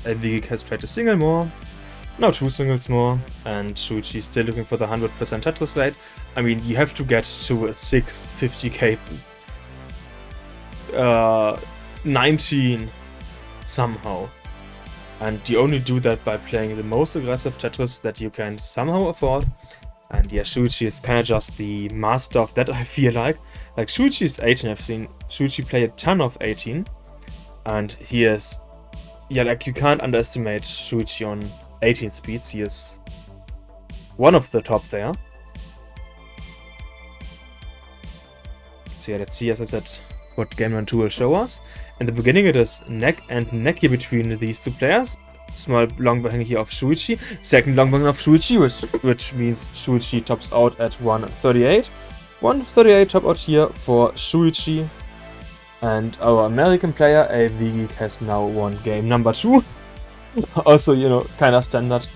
AVGEEK has played a single more. Now 2 singles more. And SHUICHI is still looking for the 100% Tetris rate. I mean, you have to get to a 650k 19 somehow. And you only do that by playing the most aggressive Tetris that you can somehow afford. And yeah, SHUICHI is kind of just the master of that, I feel like. Like, SHUICHI is 18, I've seen SHUICHI play a ton of 18. And he is... Yeah, like, you can't underestimate SHUICHI on 18 speeds. He is one of the top there. So yeah, let's see, as I said, what game number 2 will show us. In the beginning, it is neck and neck here between these 2 players. Small long bang here of SHUICHI. Second long bang of SHUICHI, which means SHUICHI tops out at 138. 138 top out here for SHUICHI. And our American player, AVGEEK, has now won game number 2. Also, you know, kind of standard.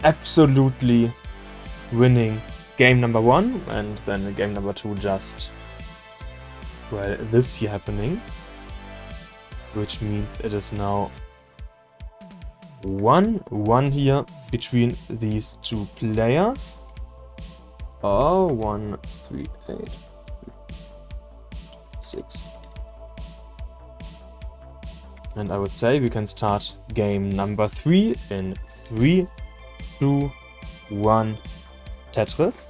Absolutely winning game number 1. And then game number 2 just... well, this here happening. Which means it is now 1-1 here between these 2 players. Oh, 1, 3, 8, 6. And I would say we can start game number 3 in 3, 2, 1, Tetris.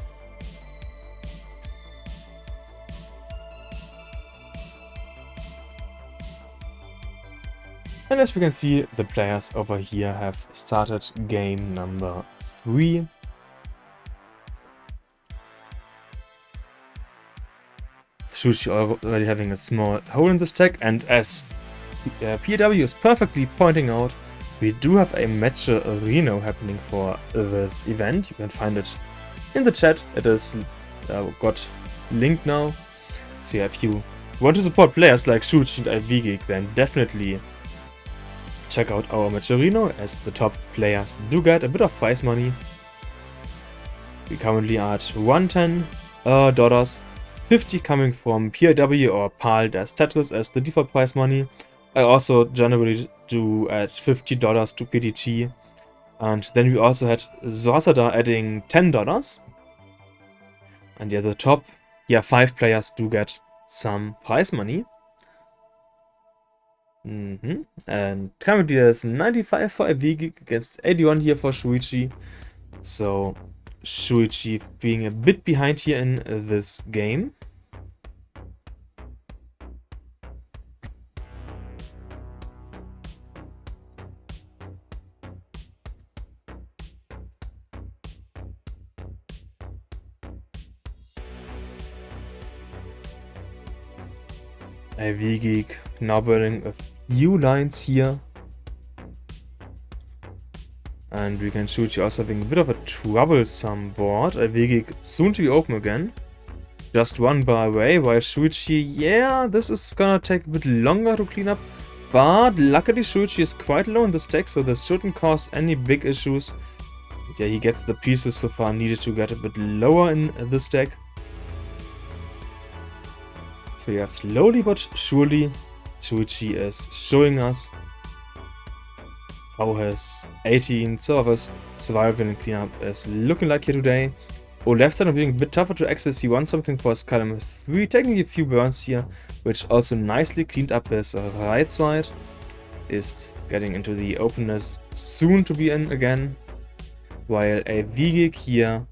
And as we can see, the players over here have started game number 3. Shuichi already having a small hole in this deck, and as PIW is perfectly pointing out, we do have a match arena happening for this event. You can find it in the chat. It is got linked now. So yeah, if you want to support players like Shuichi and AVGEEK, then definitely check out our match arena, as the top players do get a bit of prize money. We currently are at $110, 50 coming from PIW or paldastetris as the default prize money. I also generally do at $50 to PDG, and then we also had Zoasada adding $10. And yeah, the top 5 players do get some prize money. And currently there's 95 for AVGEEK against 81 here for Shuichi. So Shuichi being a bit behind here in this game. AVGEEK now burning a few lines here. And we can Shuichi also having a bit of a troublesome board. AVGEEK soon to be open again. Just one bar away, while Shuichi, yeah, this is gonna take a bit longer to clean up. But luckily Shuichi is quite low in this deck, so this shouldn't cause any big issues. Yeah, he gets the pieces so far needed to get a bit lower in this deck. So yeah, slowly but surely, Shuichi is showing us how his 18 servers survival and cleanup is looking like here today. On left side, being a bit tougher to access. He wants something for his column 3, taking a few burns here, which also nicely cleaned up his right side. Is getting into the openness soon to be in again, while AVGEEK here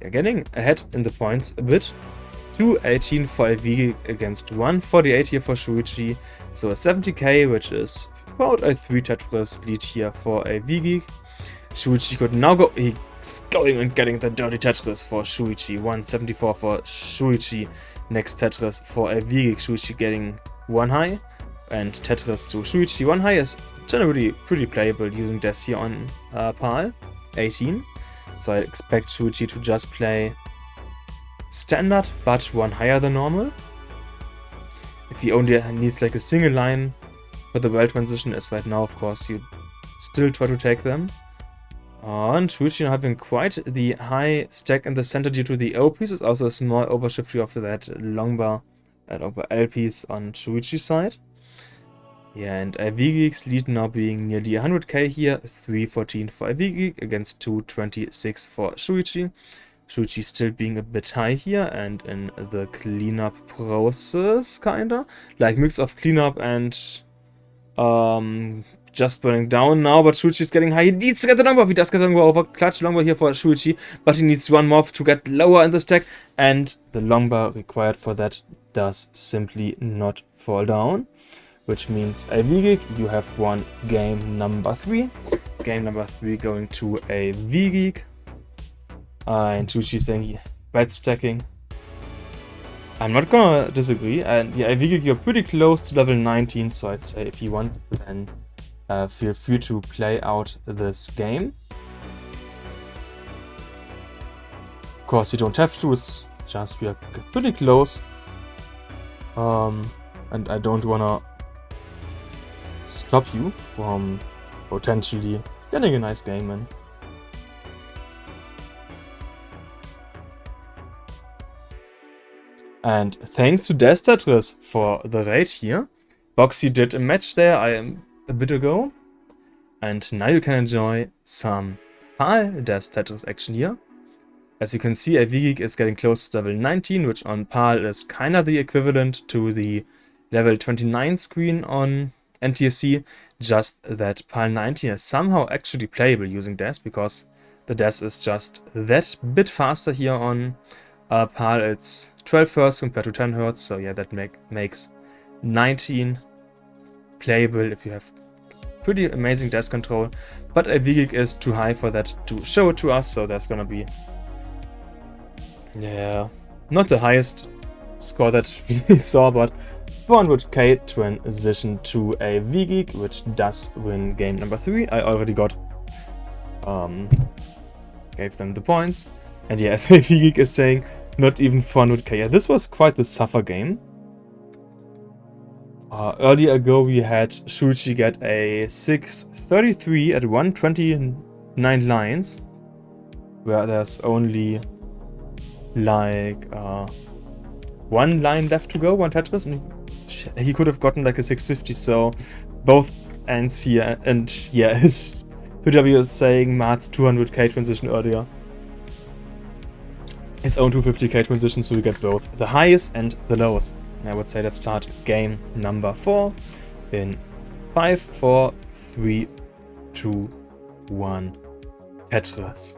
getting ahead in the points a bit. 218 for AVGEEK against 148 here for Shuichi, so a 70k, which is about a 3 Tetris lead here for AVGEEK. Shuichi could now go, he's going and getting the dirty Tetris for Shuichi, 174 for Shuichi, next Tetris for AVGEEK, Shuichi getting 1 high, and Tetris to Shuichi 1 high is generally pretty playable using Des here on PAL, 18, so I expect Shuichi to just play standard, but 1 higher than normal. If he only needs like a single line for the well transition, as right now, of course, you still try to take them. And Shuichi having quite the high stack in the center due to the O piece. It's also a small overshift of that long bar and over L piece on Shuichi's side. Yeah, and AVGEEK's lead now being nearly 100k here, 314 for AVGEEK against 226 for Shuichi. Shuichi still being a bit high here and in the cleanup process, kinda. Like mix of cleanup and just burning down now, but Shuichi is getting high. He needs to get the longbow. He does get the longbow over. Clutch longbow here for Shuichi, but he needs one more to get lower in the stack, and the longbow required for that does simply not fall down. Which means AVGEEK, you have won game number 3. Game number 3 going to AVGEEK. And Shuichi saying bad stacking. I'm not gonna disagree. And yeah, AVGEEK, you're pretty close to level 19, so I'd say if you want, then feel free to play out this game. Of course, you don't have to, it's just we are pretty close. And I don't wanna stop you from potentially getting a nice game in. And thanks to Tetris for the raid here. Boxy did a match there a bit ago. And now you can enjoy some Tetris action here. As you can see, AVGEEK is getting close to level 19, which on PAL is kinda the equivalent to the level 29 screen on NTSC. Just that PAL 19 is somehow actually playable using DES, because the DES is just that bit faster here on PAL. It's 12 Hz compared to 10 Hz, so yeah, that makes 19 playable if you have pretty amazing desk control, but AVGEEK is too high for that to show it to us, so there's gonna be, yeah, not the highest score that we saw, but 400k transition to AVGEEK, which does win game number 3. I already gave them the points, and yes, AVGEEK is saying not even 400k. Yeah, this was quite the suffer game. Earlier ago we had SHUICHI get a 633 at 129 lines, where there's only like 1 line left to go, 1 Tetris, and he could have gotten like a 650, so both ends here, and yeah, his PW is saying MARTS 200k transition earlier. His own 250k transition, so we get both the highest and the lowest. I would say let's start game number 4 in 5, 4, 3, 2, 1, Tetris.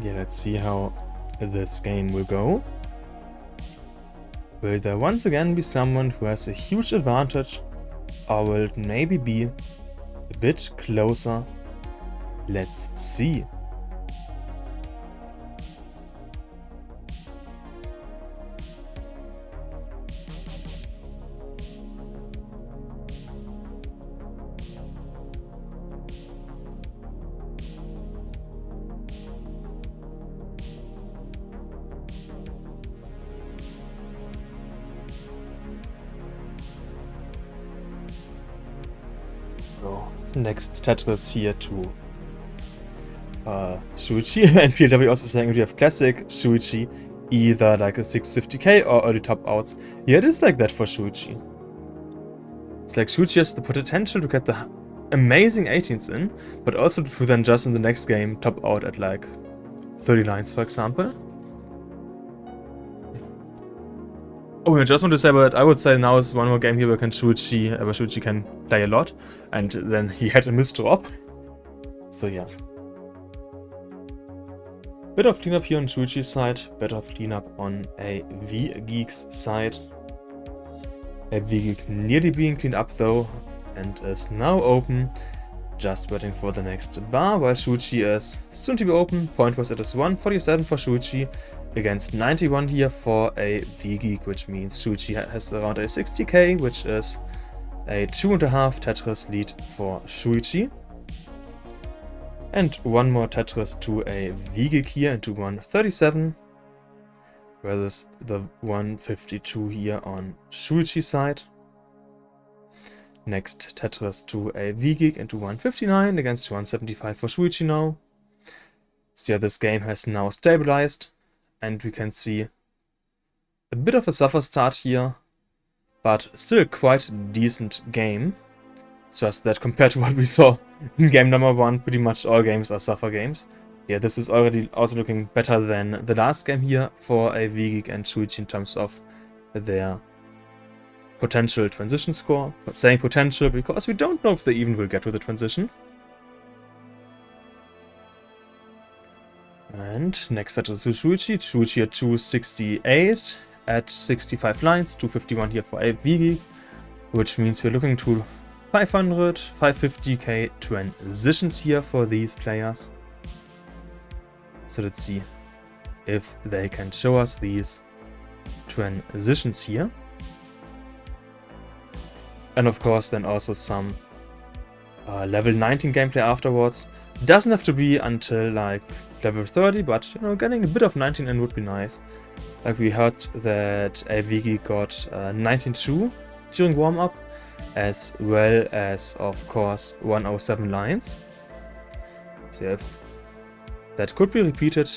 Yeah, let's see how this game will go. Will there once again be someone who has a huge advantage, or will it maybe be a bit closer? Let's see. So, next Tetris here to SHUICHI, and PLW also saying we have classic SHUICHI, either like a 650k or early top outs. Yeah, it is like that for SHUICHI. It's like SHUICHI has the potential to get the amazing 18s in, but also to then just in the next game top out at like 30 lines, for example. Oh, I just want to say, but I would say now is one more game here where SHUICHI can play a lot, and then he had a misdrop. So yeah. Bit of cleanup here on SHUICHI's side, bit of cleanup on AVGEEK's side. AVGEEK nearly being cleaned up though, and is now open, just waiting for the next bar, while SHUICHI is soon to be open. Point was it is 147 for SHUICHI, against 91 here for AVGEEK, which means SHUICHI has around a 60k, which is a 2.5 Tetris lead for SHUICHI. And one more Tetris to AVGEEK here into 137, versus the 152 here on SHUICHI side. Next Tetris to AVGEEK into 159 against 175 for SHUICHI now. So yeah, this game has now stabilized, and we can see a bit of a suffer start here, but still quite a decent game. It's just that compared to what we saw in game number 1, pretty much all games are suffer games. Yeah, this is already also looking better than the last game here for AVGEEK and SHUICHI in terms of their potential transition score. Saying potential because we don't know if they even will get to the transition. And next set is SHUICHI. SHUICHI at 268 at 65 lines, 251 here for AVGEEK, which means we're looking to 500, 550k transitions here for these players. So let's see if they can show us these transitions here. And of course then also some level 19 gameplay afterwards. Doesn't have to be until like level 30, but you know, getting a bit of 19 in would be nice. Like we heard that AVGEEK got 19.2 during warm-up, as well as of course 107 lines. So if that could be repeated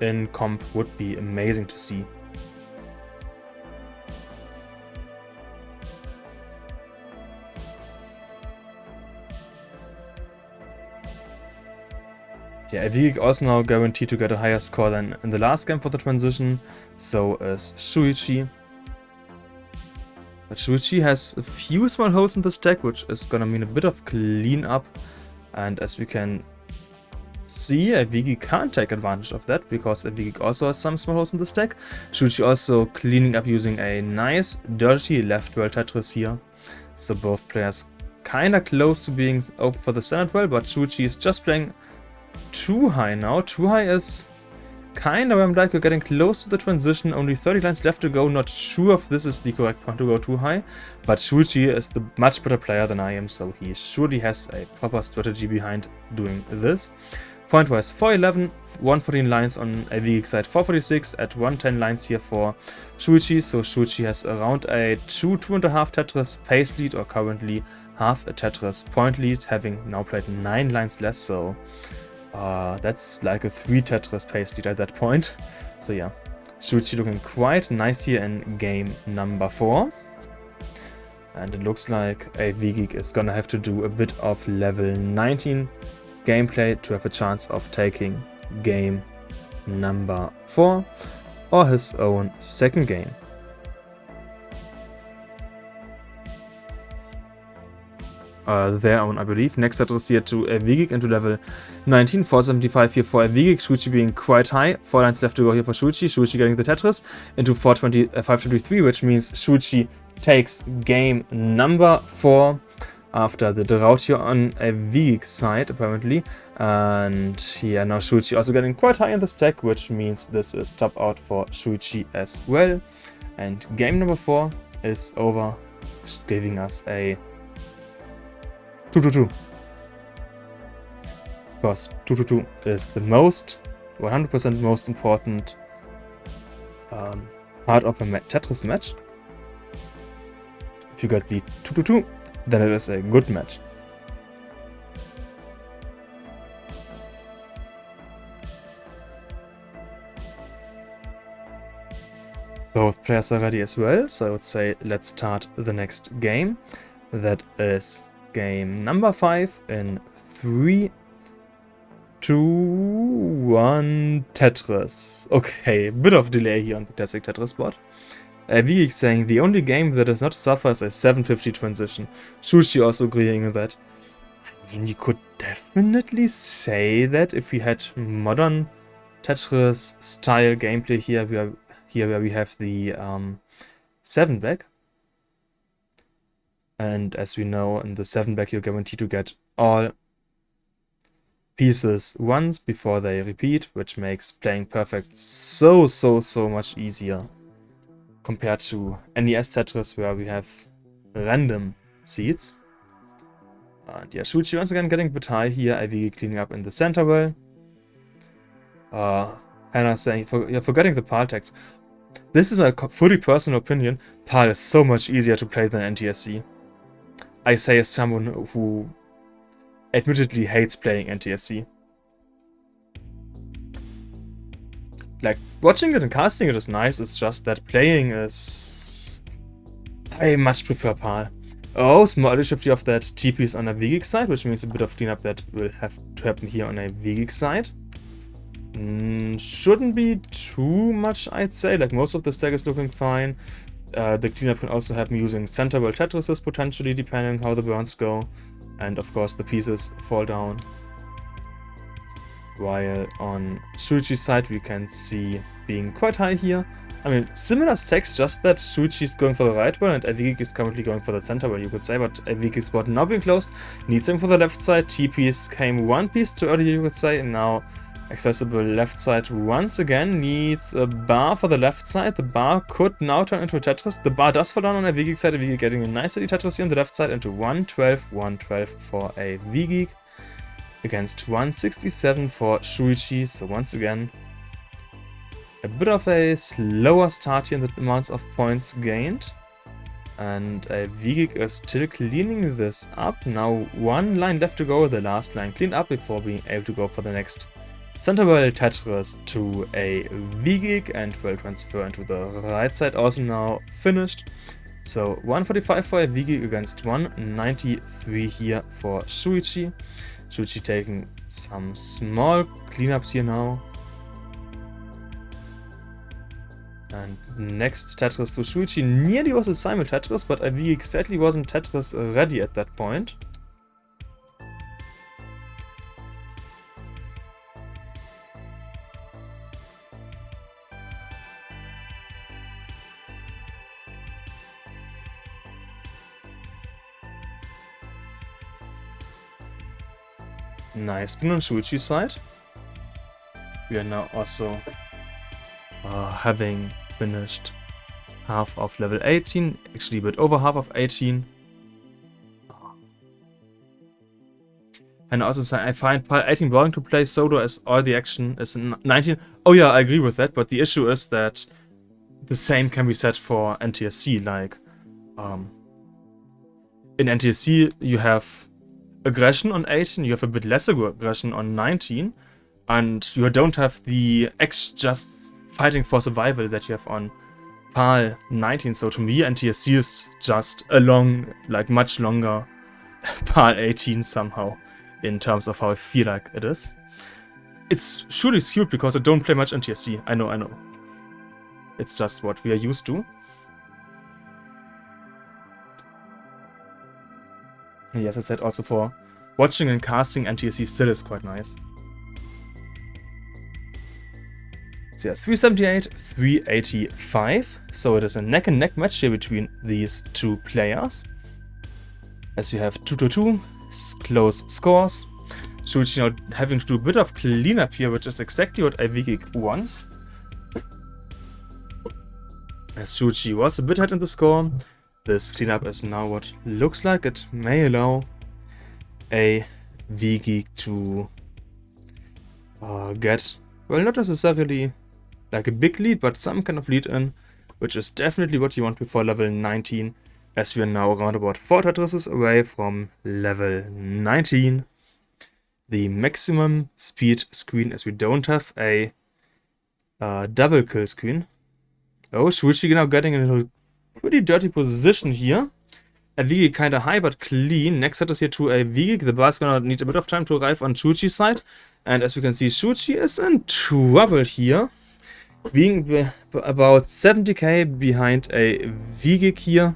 in comp, would be amazing to see. Yeah, AVGEEK also now guaranteed to get a higher score than in the last game for the transition, so is SHUICHI. But SHUICHI has a few small holes in this deck, which is gonna mean a bit of cleanup, and as we can see, AVGEEK can't take advantage of that because AVGEEK also has some small holes in the stack. SHUICHI also cleaning up using a nice, dirty left well Tetris here. So both players kinda close to being open for the standard well, but SHUICHI is just playing too high now. Too high is kinda where I'm like, you're getting close to the transition, only 30 lines left to go. Not sure if this is the correct point to go too high, but SHUICHI is the much better player than I am, so he surely has a proper strategy behind doing this. Point-wise, 411, 114 lines on AVGEEK side, 446 at 110 lines here for SHUICHI, so SHUICHI has around a 2.5 Tetris pace lead, or currently half a Tetris point lead, having now played 9 lines less, so that's like a 3 Tetris pace lead at that point. So yeah, SHUICHI looking quite nice here in game number 4. And it looks like AVGEEK is gonna have to do a bit of level 19 gameplay to have a chance of taking game number 4 or his own second game. Their own, I believe. Next Tetris here to AVGEEK into level 19, 475 here for AVGEEK, SHUICHI being quite high. 4 lines left to go here for SHUICHI, SHUICHI getting the Tetris into 523, which means SHUICHI takes game number 4 after the drought here on AVGEEK side, apparently. And yeah, now SHUICHI also getting quite high in the stack, which means this is top out for SHUICHI as well. And game number 4 is over, giving us a 2-2-2. Because 2-2-2 is the most, 100% most important part of a Tetris match. If you got the 2-2-2, then it is a good match. Both players are ready as well, so I would say let's start the next game. That is game number 5 in 3, 2, 1, Tetris. Okay, bit of delay here on the classic Tetris board. AVGEEK saying the only game that does not suffer is a 750 transition. SHUICHI also agreeing with that. I mean, you could definitely say that if we had modern Tetris style gameplay here, where we have the 7-back. And as we know, in the 7-back you're guaranteed to get all pieces once before they repeat, which makes playing perfect so much easier compared to NES Tetris, where we have random seeds. And yeah, SHUICHI once again getting a bit high here, AVGEEK cleaning up in the center well. Hannah saying, you're forgetting the PAL text. This is my fully personal opinion, PAL is so much easier to play than NTSC. I say as someone who admittedly hates playing NTSC. Like, watching it and casting it is nice, it's just that playing is... I much prefer PAL. Oh, small shift of that TPs on a AVGEEK side, which means a bit of cleanup that will have to happen here on a AVGEEK side. Shouldn't be too much, I'd say. Like, most of the stack is looking fine. The cleanup can also happen using center well Tetrises, potentially, depending how the burns go. And of course, the pieces fall down. While on SHUICHI's side, we can see being quite high here. I mean, similar stacks, just that SHUICHI is going for the right well and AVGEEK is currently going for the center well, you could say. But AVGEEK's board now being closed, needs something for the left side. TPs came one piece too early, you could say, and now accessible left side once again, needs a bar for the left side. The bar could now turn into a Tetris. The bar does fall down on a AVGEEK side. AVGEEK getting a nice steady Tetris here on the left side into 112, 112 for AVGEEK against 167 for SHUICHI. So once again, a bit of a slower start here in the amounts of points gained. And AVGEEK is still cleaning this up. Now 1 line left to go, the last line cleaned up before being able to go for the next center well Tetris to AVGEEK, and will transfer into the right side, also now finished. So 145 for AVGEEK against 193 here for SHUICHI. SHUICHI taking some small cleanups here now. And next Tetris to SHUICHI nearly was a simul Tetris, but AVGEEK sadly wasn't Tetris ready at that point. nice spin on Shuichi's side. We are now also having finished half of level 18, actually a bit over half of 18. And also I find pile 18 boring to play solo as all the action is in 19. Oh yeah, I agree with that, but the issue is that the same can be said for NTSC. Like, in NTSC you have aggression on 18, you have a bit less aggression on 19, and you don't have the just fighting for survival that you have on PAL 19. So to me, NTSC is just a much longer PAL 18 somehow, in terms of how I feel like it is. It's surely skewed because I don't play much NTSC. I know. It's just what we are used to. And yes, I said also for watching and casting, NTSC still is quite nice. So yeah, 378, 385. So it is a neck and neck match here between these two players. As you have 2-2, close scores. Shuichi now having to do a bit of cleanup here, which is exactly what AVGEEK wants. As Shuichi was a bit ahead in the score, this cleanup is now what looks like it may allow AVGEEK to get, well, not necessarily like a big lead, but some kind of lead in, which is definitely what you want before level 19, as we are now around about 4 Tetrises away from level 19. The maximum speed screen, as we don't have a double kill screen. Oh, Shuichi now getting into a pretty dirty position here. AVGEEK kinda high but clean. Next set is here to AVGEEK. The bar is gonna need a bit of time to arrive on Shuichi's side. And as we can see, Shuichi is in trouble here. Being about 70k behind AVGEEK here.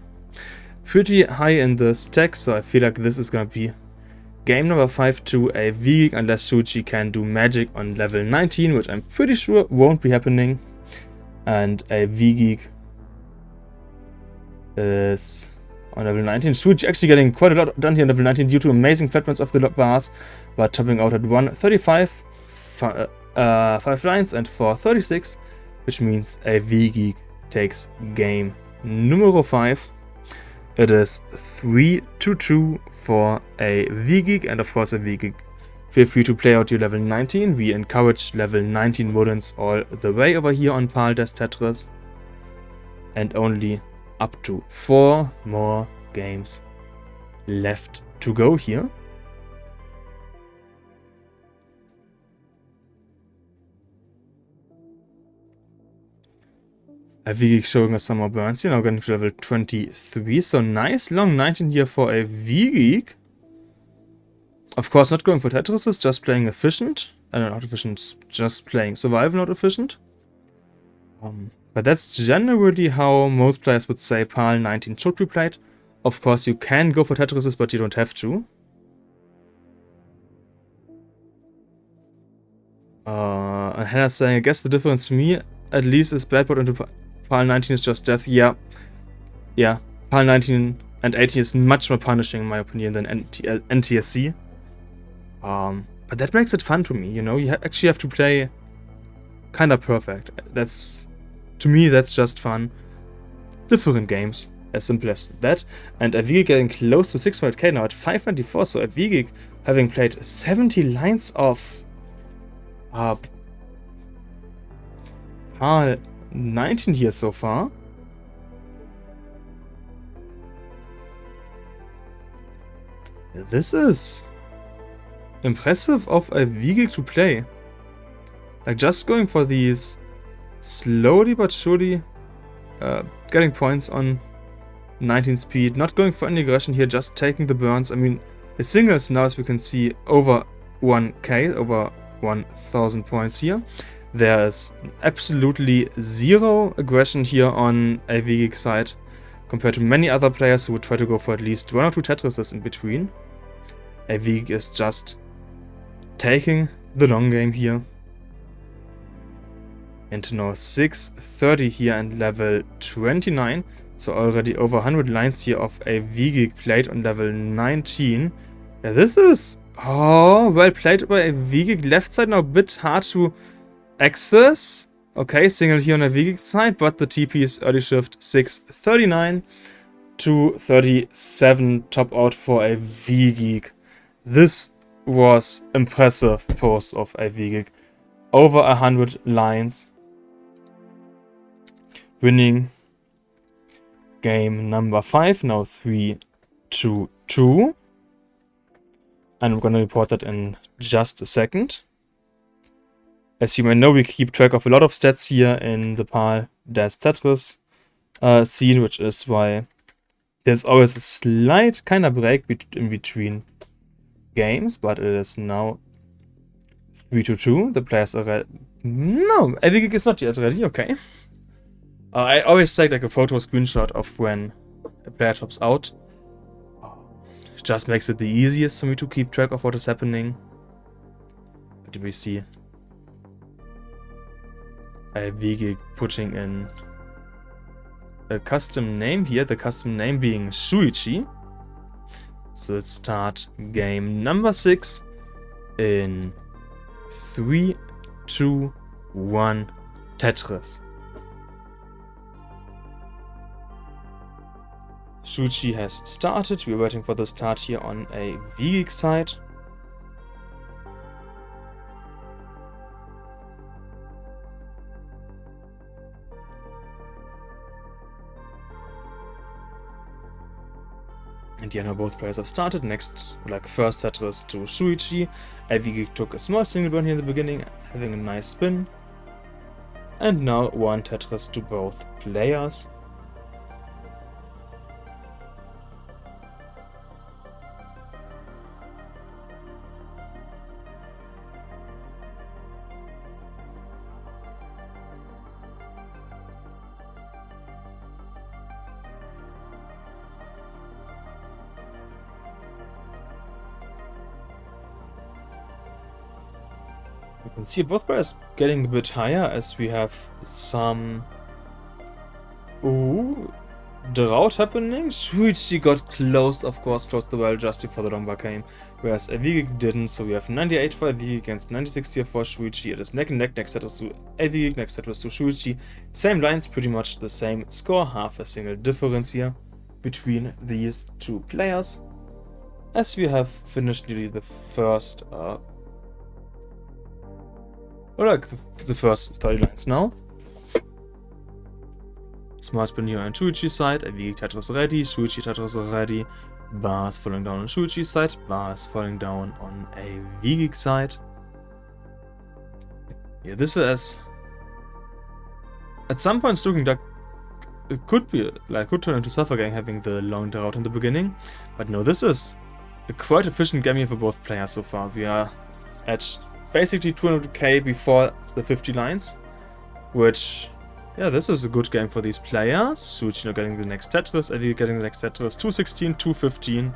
Pretty high in the stack, so I feel like this is gonna be game number 5 to AVGEEK, unless Shuichi can do magic on level 19, which I'm pretty sure won't be happening. And AVGEEK is on level 19. Shuichi actually getting quite a lot done here on level 19 due to amazing flatments of the bars, but topping out at 135, 5 lines and 436, which means AVGEEK takes game numero 5. It is 3-2 for AVGEEK, and of course AVGEEK, feel free to play out your level 19. We encourage level 19 Woodens all the way over here on paldastetris. And only up to 4 more games left to go here. AVGEEK showing us some more burns here, now getting to level 23. So nice long 19 here for AVGEEK. Of course, not going for Tetrises, just playing efficient. Not efficient, just playing survival, not efficient. But that's generally how most players would say PAL 19 should be played. Of course, you can go for Tetrises, but you don't have to. And Hannah's saying, I guess the difference to me, at least, is bad bot into PAL 19 is just death. Yeah, PAL 19 and 18 is much more punishing, in my opinion, than NTSC. But that makes it fun to me, you know? You actually have to play kinda perfect. To me, that's just fun. Different games, as simple as that. And AVGEEK getting close to 600k now at 594, so AVGEEK having played 70 lines of PAL 19 here so far. This is impressive of AVGEEK to play. Like, just going for these slowly but surely getting points on 19 speed, not going for any aggression here, just taking the burns. I mean, the singles now, as we can see, over 1k, over 1000 points here. There is absolutely zero aggression here on AVGEEK's side, compared to many other players who would try to go for at least 1 or 2 Tetrises in between. AVGEEK is just taking the long game here. Into now 630 here and level 29. So already over 100 lines here of AVGEEK played on level 19. Yeah, this is Oh, well played by AVGEEK. Left side now a bit hard to access. Okay, single here on AVGEEK side, but the TP is early shift 639 to 37 top out for AVGEEK. This was impressive post of AVGEEK. Over 100 lines. Winning game number 5, now 3-2-2. And I'm gonna report that in just a second. As you may know, we keep track of a lot of stats here in the paldastetris scene, which is why there's always a slight kind of break in between games, but it is now 3-2-2. The players are ready. No, AVGEEK is not yet ready, okay. I always take like a photo screenshot of when a player tops out. It just makes it the easiest for me to keep track of what is happening. What do we see? AVGEEK putting in a custom name here, the custom name being SHUICHI. So let's start game number 6 in 3, 2, 1, Tetris. SHUICHI has started. We're waiting for the start here on AVGEEK side. And yeah, now both players have started. Next, like first Tetris to SHUICHI. AVGEEK took a small single burn here in the beginning, having a nice spin. And now one Tetris to both players. You can see both players getting a bit higher as we have some drought happening. SHUICHI got close, of course, closed the well just before the long bar came, whereas AVGEEK didn't. So we have 98 for AVGEEK against 96 here for SHUICHI. It is neck and neck. Next set was to AVGEEK, next set was to SHUICHI. Same lines, pretty much the same score, half a single difference here between these two players. As we have finished nearly the first the first 30 lines now. Small spin here on SHUICHI side, AVGEEK Tetris ready, SHUICHI Tetris ready, bars falling down on SHUICHI side, bars falling down on AVGEEK side. Yeah, this is at some points looking like it could turn into suffering having the long drought in the beginning, but no, this is a quite efficient game here for both players so far. We are at basically 200k before the 50 lines, which, yeah, this is a good game for these players. SHUICHI now getting the next Tetris, AVGEEK getting the next Tetris, 216, 215.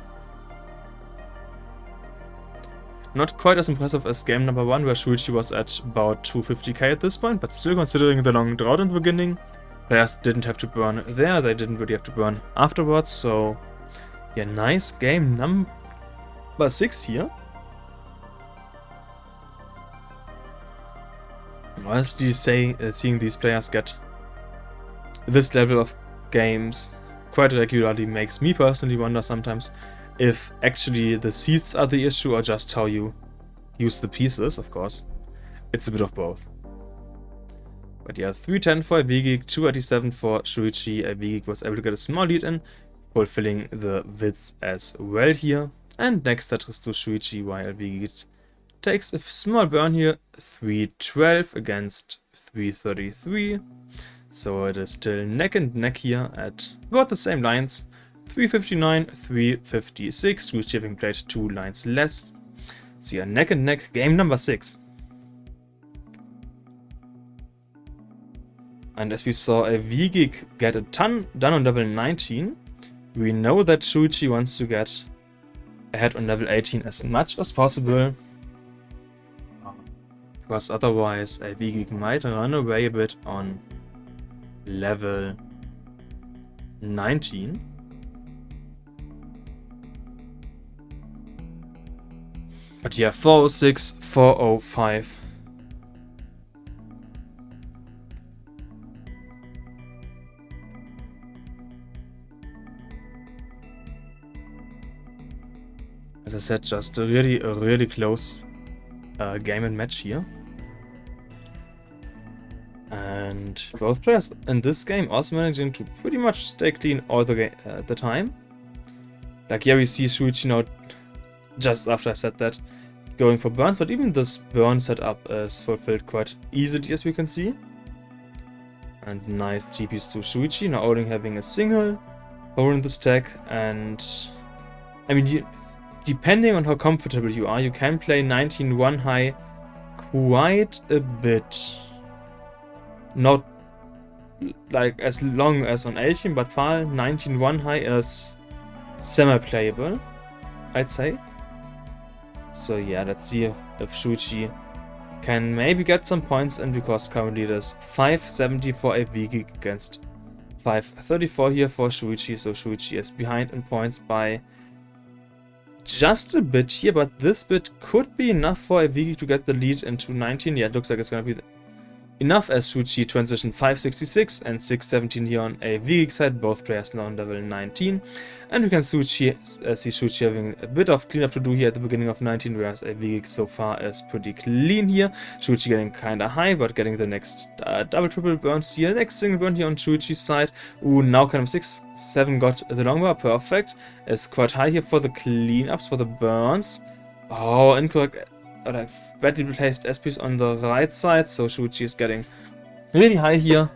Not quite as impressive as game number 1, where SHUICHI was at about 250k at this point, but still considering the long drought in the beginning, players didn't have to burn there, they didn't really have to burn afterwards, so yeah, nice game number 6 here. Honestly, seeing these players get this level of games quite regularly makes me personally wonder sometimes if actually the seeds are the issue or just how you use the pieces. Of course, it's a bit of both. But yeah, 310 for AVGEEK, 287 for SHUICHI. AVGEEK was able to get a small lead in, fulfilling the widths as well here. And next Tetris to SHUICHI, while AVGEEK takes a small burn here, 312 against 333. So it is still neck and neck here at about the same lines. 359, 356, SHUICHI having played 2 lines less. So yeah, neck and neck, game number 6. And as we saw AVGEEK get a ton done on level 19, we know that SHUICHI wants to get ahead on level 18 as much as possible. Because otherwise AVGEEK might run away a bit on level 19. But yeah, 406, 405. As I said, just a really close game and match here. And both players in this game also managing to pretty much stay clean all the time. Like here we see Shuichi now, just after I said that, going for burns, but even this burn setup is fulfilled quite easily, as we can see. And nice TPs to Shuichi, now only having a single hole in the stack. And I mean, depending on how comfortable you are, you can play 19-1 high quite a bit. Not like as long as on 18, but PAL 19-1 high is semi-playable, I'd say. So yeah, let's see if Shuichi can maybe get some points in, because currently it is 570 for AVGEEK against 534 here for Shuichi. So Shuichi is behind in points by just a bit here, but this bit could be enough for AVGEEK to get the lead into 19. Yeah, it looks like it's going to be enough as Shuichi transition 566 and 617 here on AVGEEK side, both players now on level 19. And we can see Shuichi having a bit of cleanup to do here at the beginning of 19, whereas AVGEEK so far is pretty clean here. Shuichi getting kinda high, but getting the next double triple burns here. Next single burn here on Shuichi's side. Ooh, now kind of 6-7 got the long bar, perfect. Is quite high here for the cleanups, for the burns. Oh, incorrect. Like badly placed SPs on the right side, so Shuichi is getting really high here.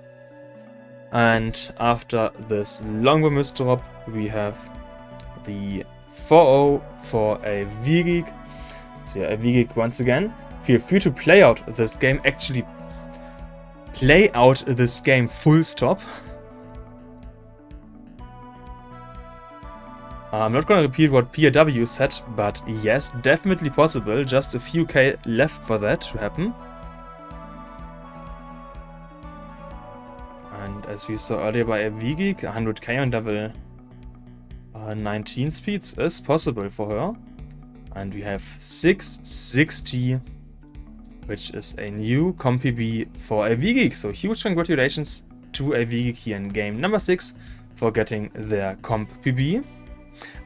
And after this longer miss drop, we have the 4-0 for AVGEEK. So yeah, AVGEEK once again, feel free to play out this game, actually play out this game full stop. I'm not going to repeat what PIW said, but yes, definitely possible. Just a few K left for that to happen. And as we saw earlier by AVGEEK, 100k on level 19 speeds is possible for her. And we have 660, which is a new comp PB for AVGEEK. So huge congratulations to AVGEEK here in game number 6 for getting their comp PB.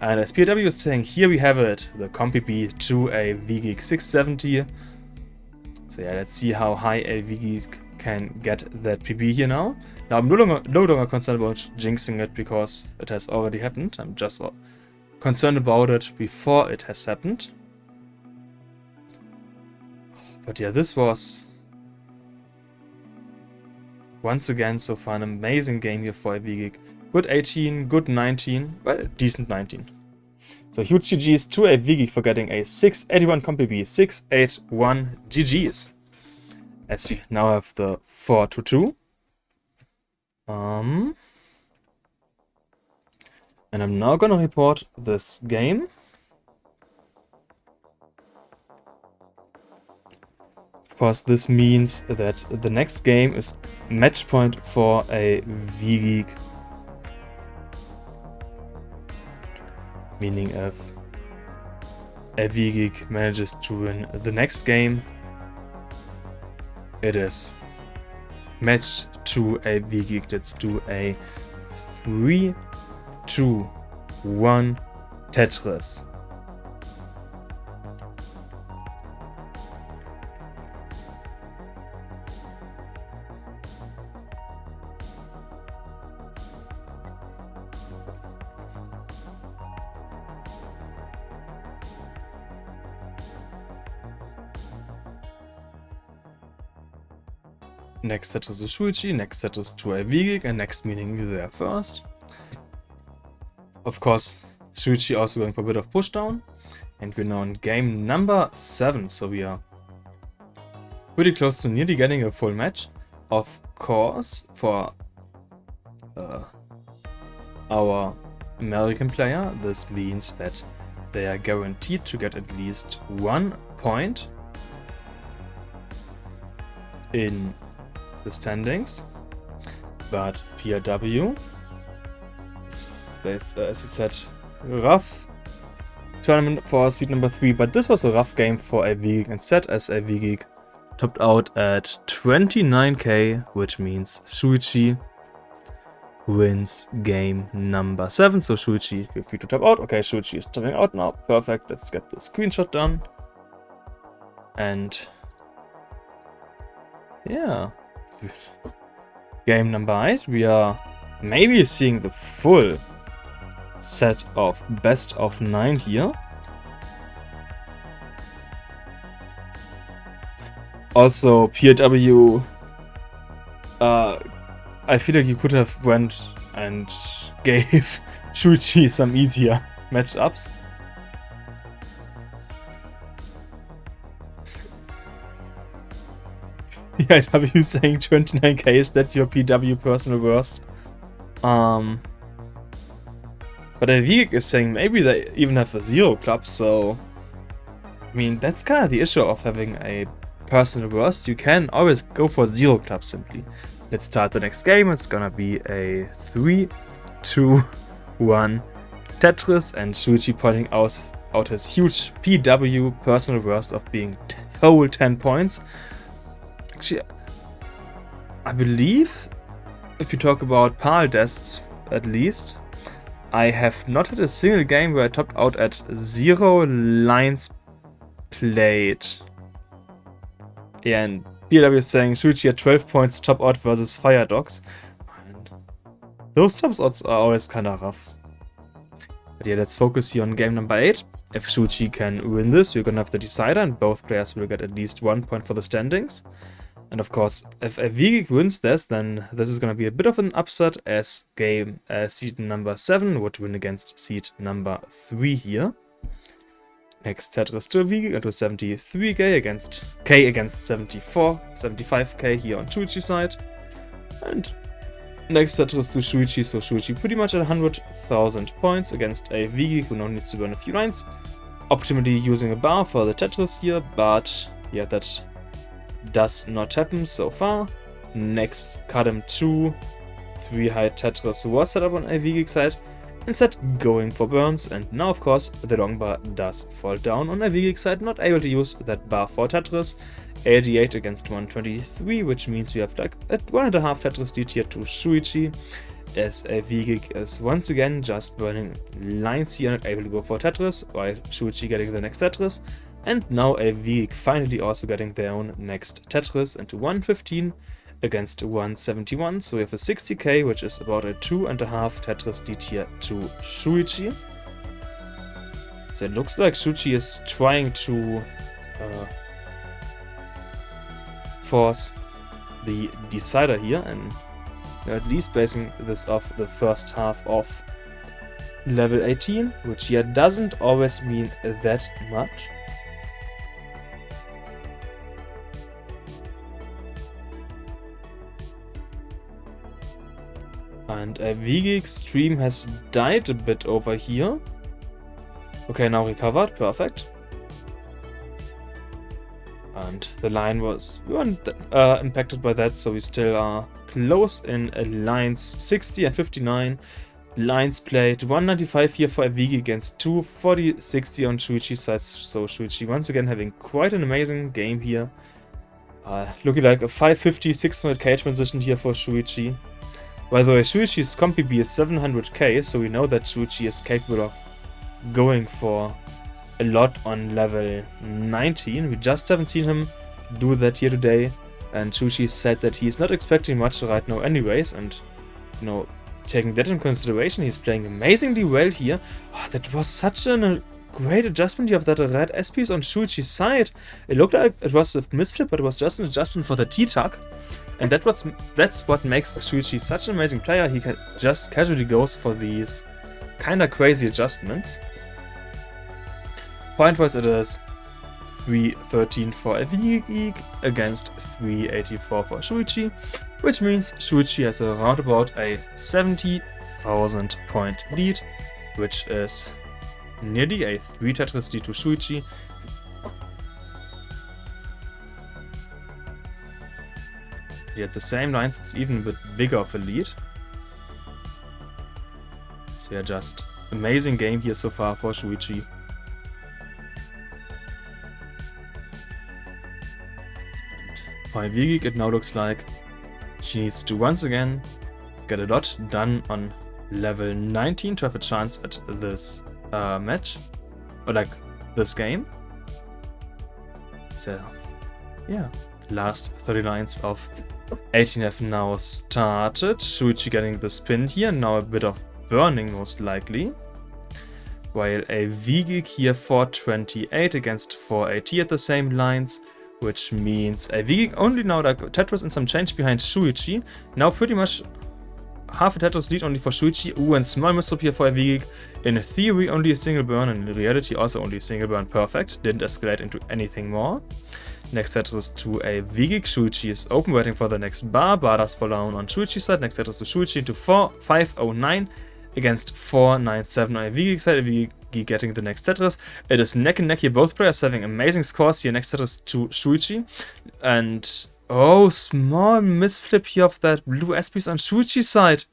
And as PIW is saying, here we have it, the comp PB to AVGEEK 670. So yeah, let's see how high AVGEEK can get that PB here now. Now I'm no longer concerned about jinxing it, because it has already happened. I'm just concerned about it before it has happened. But yeah, this was once again so far an amazing game here for AVGEEK. Good 18, good 19, well, decent 19. So huge GG's to AVGEEK for getting a 681 comp PB, 681 GG's. As we now have the 4-2. And I'm now gonna report this game. Of course, this means that the next game is match point for AVGEEK. Meaning if AVGEEK manages to win the next game, it is match to AVGEEK. Let's do a 3-2-1 Tetris. Next set is Shuichi, next set is to AVGEEK, and next meaning there first. Of course, Shuichi also going for a bit of pushdown, and we're now in game number 7, so we are pretty close to nearly getting a full match. Of course, for our American player, this means that they are guaranteed to get at least 1 point in the standings. But PIW, as he said, rough tournament for seed number 3, but this was a rough game for AVGEEK instead, as AVGEEK topped out at 29k, which means SHUICHI wins game number 7. So SHUICHI, feel free to top out. Okay, SHUICHI is topping out now. Perfect. Let's get the screenshot done. And yeah, game number 8. We are maybe seeing the full set of best of 9 here. Also, PIW, I feel like you could have went and gave SHUICHI some easier matchups. PIW saying 29k, is that your PW personal worst? But AVGEEK is saying maybe they even have a 0 club, so I mean, that's kind of the issue of having a personal worst. You can always go for 0 club simply. Let's start the next game. It's gonna be a 3, 2, 1 Tetris, and SHUICHI pointing out his huge PW personal worst of being whole 10 points. Actually, I believe if you talk about paldests at least, I have not had a single game where I topped out at 0 lines played. Yeah, and PW is saying SHUICHI at 12 points top out versus Fire Dogs. And those top outs are always kinda rough. But yeah, let's focus here on game number 8. If SHUICHI can win this, we're gonna have the decider, and both players will get at least 1 point for the standings. And of course, if AVGEEK wins this, then this is gonna be a bit of an upset, as seed number 7 would win against seed number 3 here. Next Tetris to AVGEEK into 73k against 75k here on SHUICHI side. And next Tetris to SHUICHI, so SHUICHI pretty much at 100,000 points against AVGEEK, who now needs to burn a few lines. Optimally using a bar for the Tetris here, but yeah, that does not happen so far. Next Kadam 2, 3 high Tetris was set up on AVGEEK side, instead going for burns, and now of course the long bar does fall down on AVGEEK side, not able to use that bar for Tetris. 88 against 123, which means we have like a 1.5 Tetris lead here to SHUICHI, as AVGEEK is once again just burning lines here, not able to go for Tetris, while SHUICHI getting the next Tetris. And now AVGEEK finally also getting their own next Tetris into 115 against 171, so we have a 60k, which is about a 2.5 Tetris lead here to SHUICHI. So it looks like SHUICHI is trying to force the decider here, and at least basing this off the first half of level 18, which here doesn't always mean that much. And AVGEEK's stream has died a bit over here. Okay, now recovered. Perfect. And the line we weren't impacted by that, so we still are close in lines 60 and 59. Lines played 195 here for AVGEEK against 240, 60 on SHUICHI side. So SHUICHI once again having quite an amazing game here. Looking like a 550, 600k transition here for SHUICHI. By the way, SHUICHI's comp PB is 700k, so we know that SHUICHI is capable of going for a lot on level 19. We just haven't seen him do that here today, and SHUICHI said that he's not expecting much right now anyways, and you know, taking that into consideration, he's playing amazingly well here. Oh, that was such a great adjustment here of that red S-piece on SHUICHI's side. It looked like it was with misflip, but it was just an adjustment for the T-tuck. And that's what makes SHUICHI such an amazing player. He can just casually goes for these kinda crazy adjustments. Point-wise, it is 313 for AVGEEK against 384 for SHUICHI, which means SHUICHI has around about a 70,000 point lead, which is nearly a 3 Tetris lead to SHUICHI. At the same lines, it's even a bit bigger of a lead. So yeah, just amazing game here so far for SHUICHI. For AVGEEK, it now looks like she needs to once again get a lot done on level 19 to have a chance at this match, or like this game. So yeah, last 30 lines of 18 have now started. Shuichi getting the spin here, now a bit of burning most likely. While AVGEEK here 428 against 480 at the same lines, which means AVGEEK only now like Tetris and some change behind Shuichi. Now pretty much half a Tetris lead only for Shuichi. Ooh, and small misstep here for AVGEEK. In theory only a single burn, and in reality also only a single burn. Perfect, didn't escalate into anything more. Next Tetris to AVGEEK. Shuichi is open, waiting for the next bar. Bar does fall down on Shuichi's side. Next Tetris to Shuichi into 4509 against 497 on AVGEEK side. AVGEEK getting the next Tetris. It is neck and neck here, both players having amazing scores here. Next Tetris to Shuichi. And oh, small misflip here of that blue S-piece on Shuichi's side.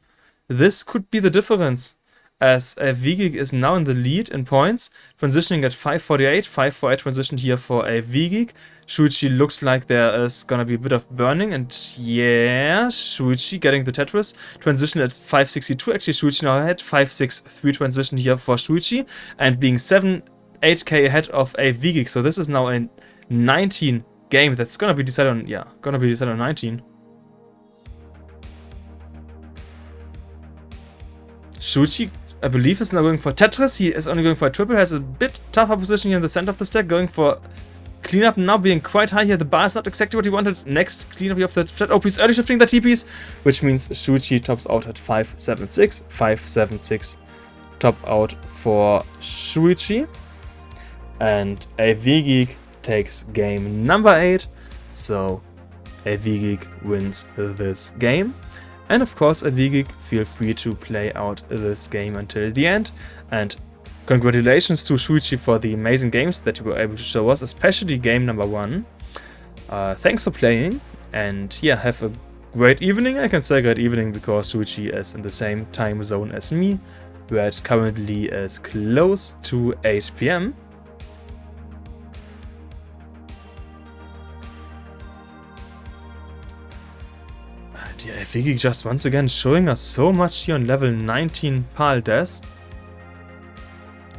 This could be the difference, as AVGEEK is now in the lead in points, transitioning at 548. 548 transitioned here for AVGEEK. Shuichi looks like there is gonna be a bit of burning, and yeah, Shuichi getting the Tetris. Transition at 562. Actually, Shuichi now had 563 transition here for Shuichi, and being 8k ahead of AVGEEK. So this is now a 19 game that's gonna be decided on, yeah, gonna be decided on 19. Shuichi, I believe, is now going for Tetris. He is only going for a triple, has a bit tougher position here in the center of the stack, going for cleanup now, being quite high here. The bar is not exactly what he wanted. Next cleanup here of the flat O piece, early shifting the T piece, which means Shuichi tops out at 576. 576 top out for Shuichi. And AVGEEK takes game number 8. So AVGEEK wins this game. And of course, AVGEEK, feel free to play out this game until the end. And congratulations to Shuichi for the amazing games that you were able to show us, especially game number 1. Thanks for playing, and yeah, have a great evening. I can say great evening because Shuichi is in the same time zone as me, where it currently is close to 8 PM. Yeah, AVGEEK just once again showing us so much here on level 19 Paldes.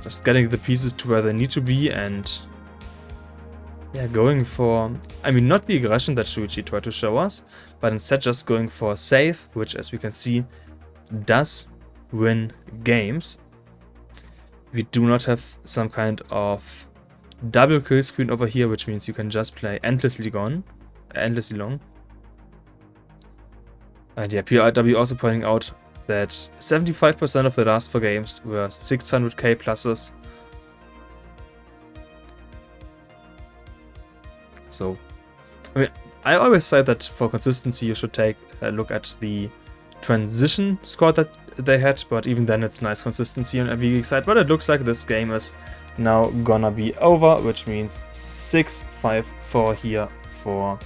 Just getting the pieces to where they need to be, and yeah, going for, I mean, not the aggression that Shuichi tried to show us, but instead just going for save, which, as we can see, does win games. We do not have some kind of double kill screen over here, which means you can just play endlessly long. And yeah, PIW also pointing out that 75% of the last 4 games were 600k pluses. So, I mean, I always say that for consistency you should take a look at the transition score that they had, but even then it's nice consistency on AVGEEK side. But it looks like this game is now gonna be over, which means 6-5-4 here for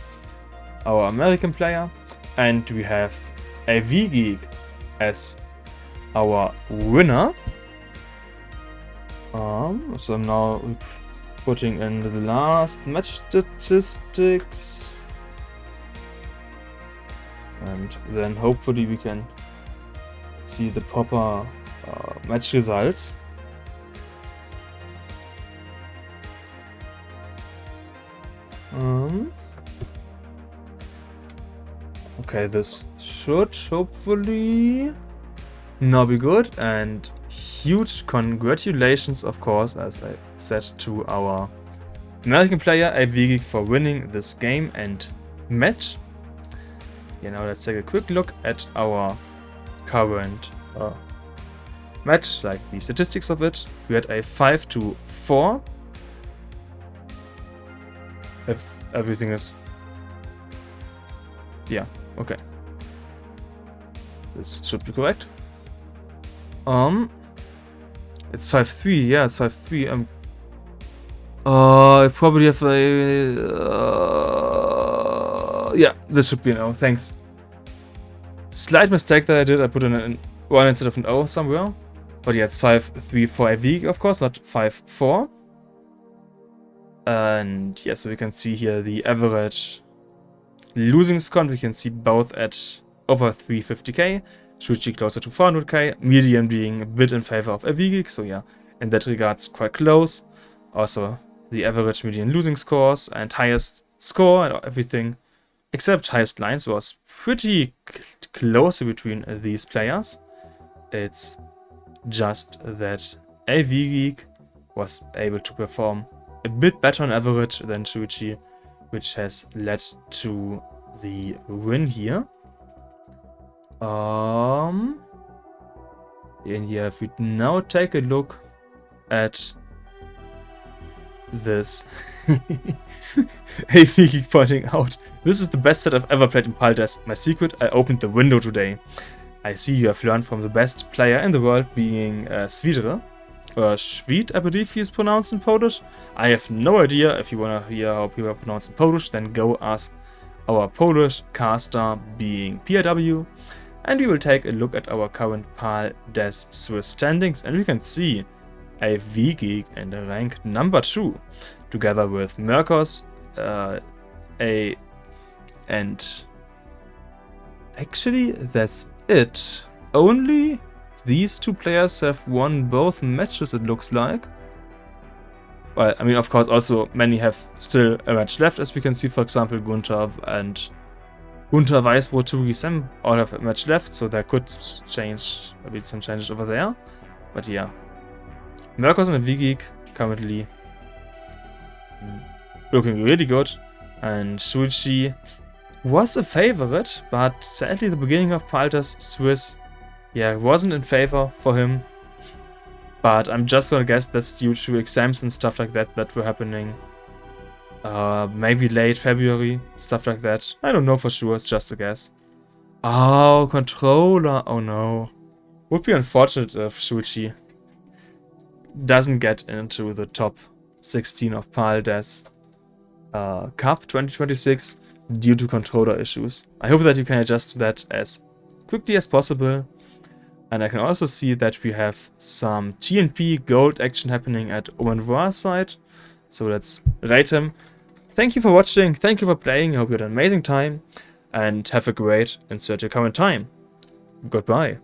our American player. And we have AVGEEK as our winner. So I'm now putting in the last match statistics, and then hopefully we can see the proper match results. Okay, this should hopefully now be good, and huge congratulations, of course, as I said, to our American player AVGEEK for winning this game and match. Yeah, now let's take a quick look at our current match, like the statistics of it. We had a 5-4. If everything is, yeah, okay, this should be correct. It's 5-3. Yeah, it's 5-3. I probably have a yeah, this should be an O. Thanks. Slight mistake that I did. I put in an 1 instead of an O somewhere. But yeah, it's 5-3 for AVGEEK, of course, not 5-4. And yeah, so we can see here the average losing score, we can see both at over 350k, Shuichi closer to 400k, median being a bit in favor of AVGEEK, so yeah, in that regards quite close. Also, the average median losing scores and highest score and everything, except highest lines, was pretty close between these players. It's just that AVGEEK was able to perform a bit better on average than Shuichi, which has led to the win here. And yeah, if we now take a look at this, AVGEEK pointing out, this is the best set I've ever played in Paldas. My secret, I opened the window today. I see you have learned from the best player in the world, being Swidre. Or Schwed, I believe he is pronounced in Polish. I have no idea. If you want to hear how people are pronounced in Polish, then go ask our Polish caster, being PIW. And we will take a look at our current PAL Des Swiss standings, and we can see AVGEEK in the rank number 2, together with Mercos, and actually that's it. Only these two players have won both matches, it looks like. Well, I mean, of course, also many have still a match left, as we can see, for example, Gunther and Gunter, Weißbrot, Tugi, all have a match left, so there could change, maybe some changes over there. But yeah, Mercos and AVGEEK currently looking really good, and Shuichi was a favorite, but sadly the beginning of Paldas Swiss, yeah, wasn't in favor for him. But I'm just gonna guess that's due to exams and stuff like that that were happening. Maybe late February, stuff like that. I don't know for sure, it's just a guess. Oh, controller, oh no. Would be unfortunate if Shuichi doesn't get into the top 16 of Paldas Cup 2026 due to controller issues. I hope that you can adjust to that as quickly as possible. And I can also see that we have some TNP gold action happening at Omenvoir's side. So let's rate him. Thank you for watching, thank you for playing, I hope you had an amazing time, and have a great insert your comment time. Goodbye.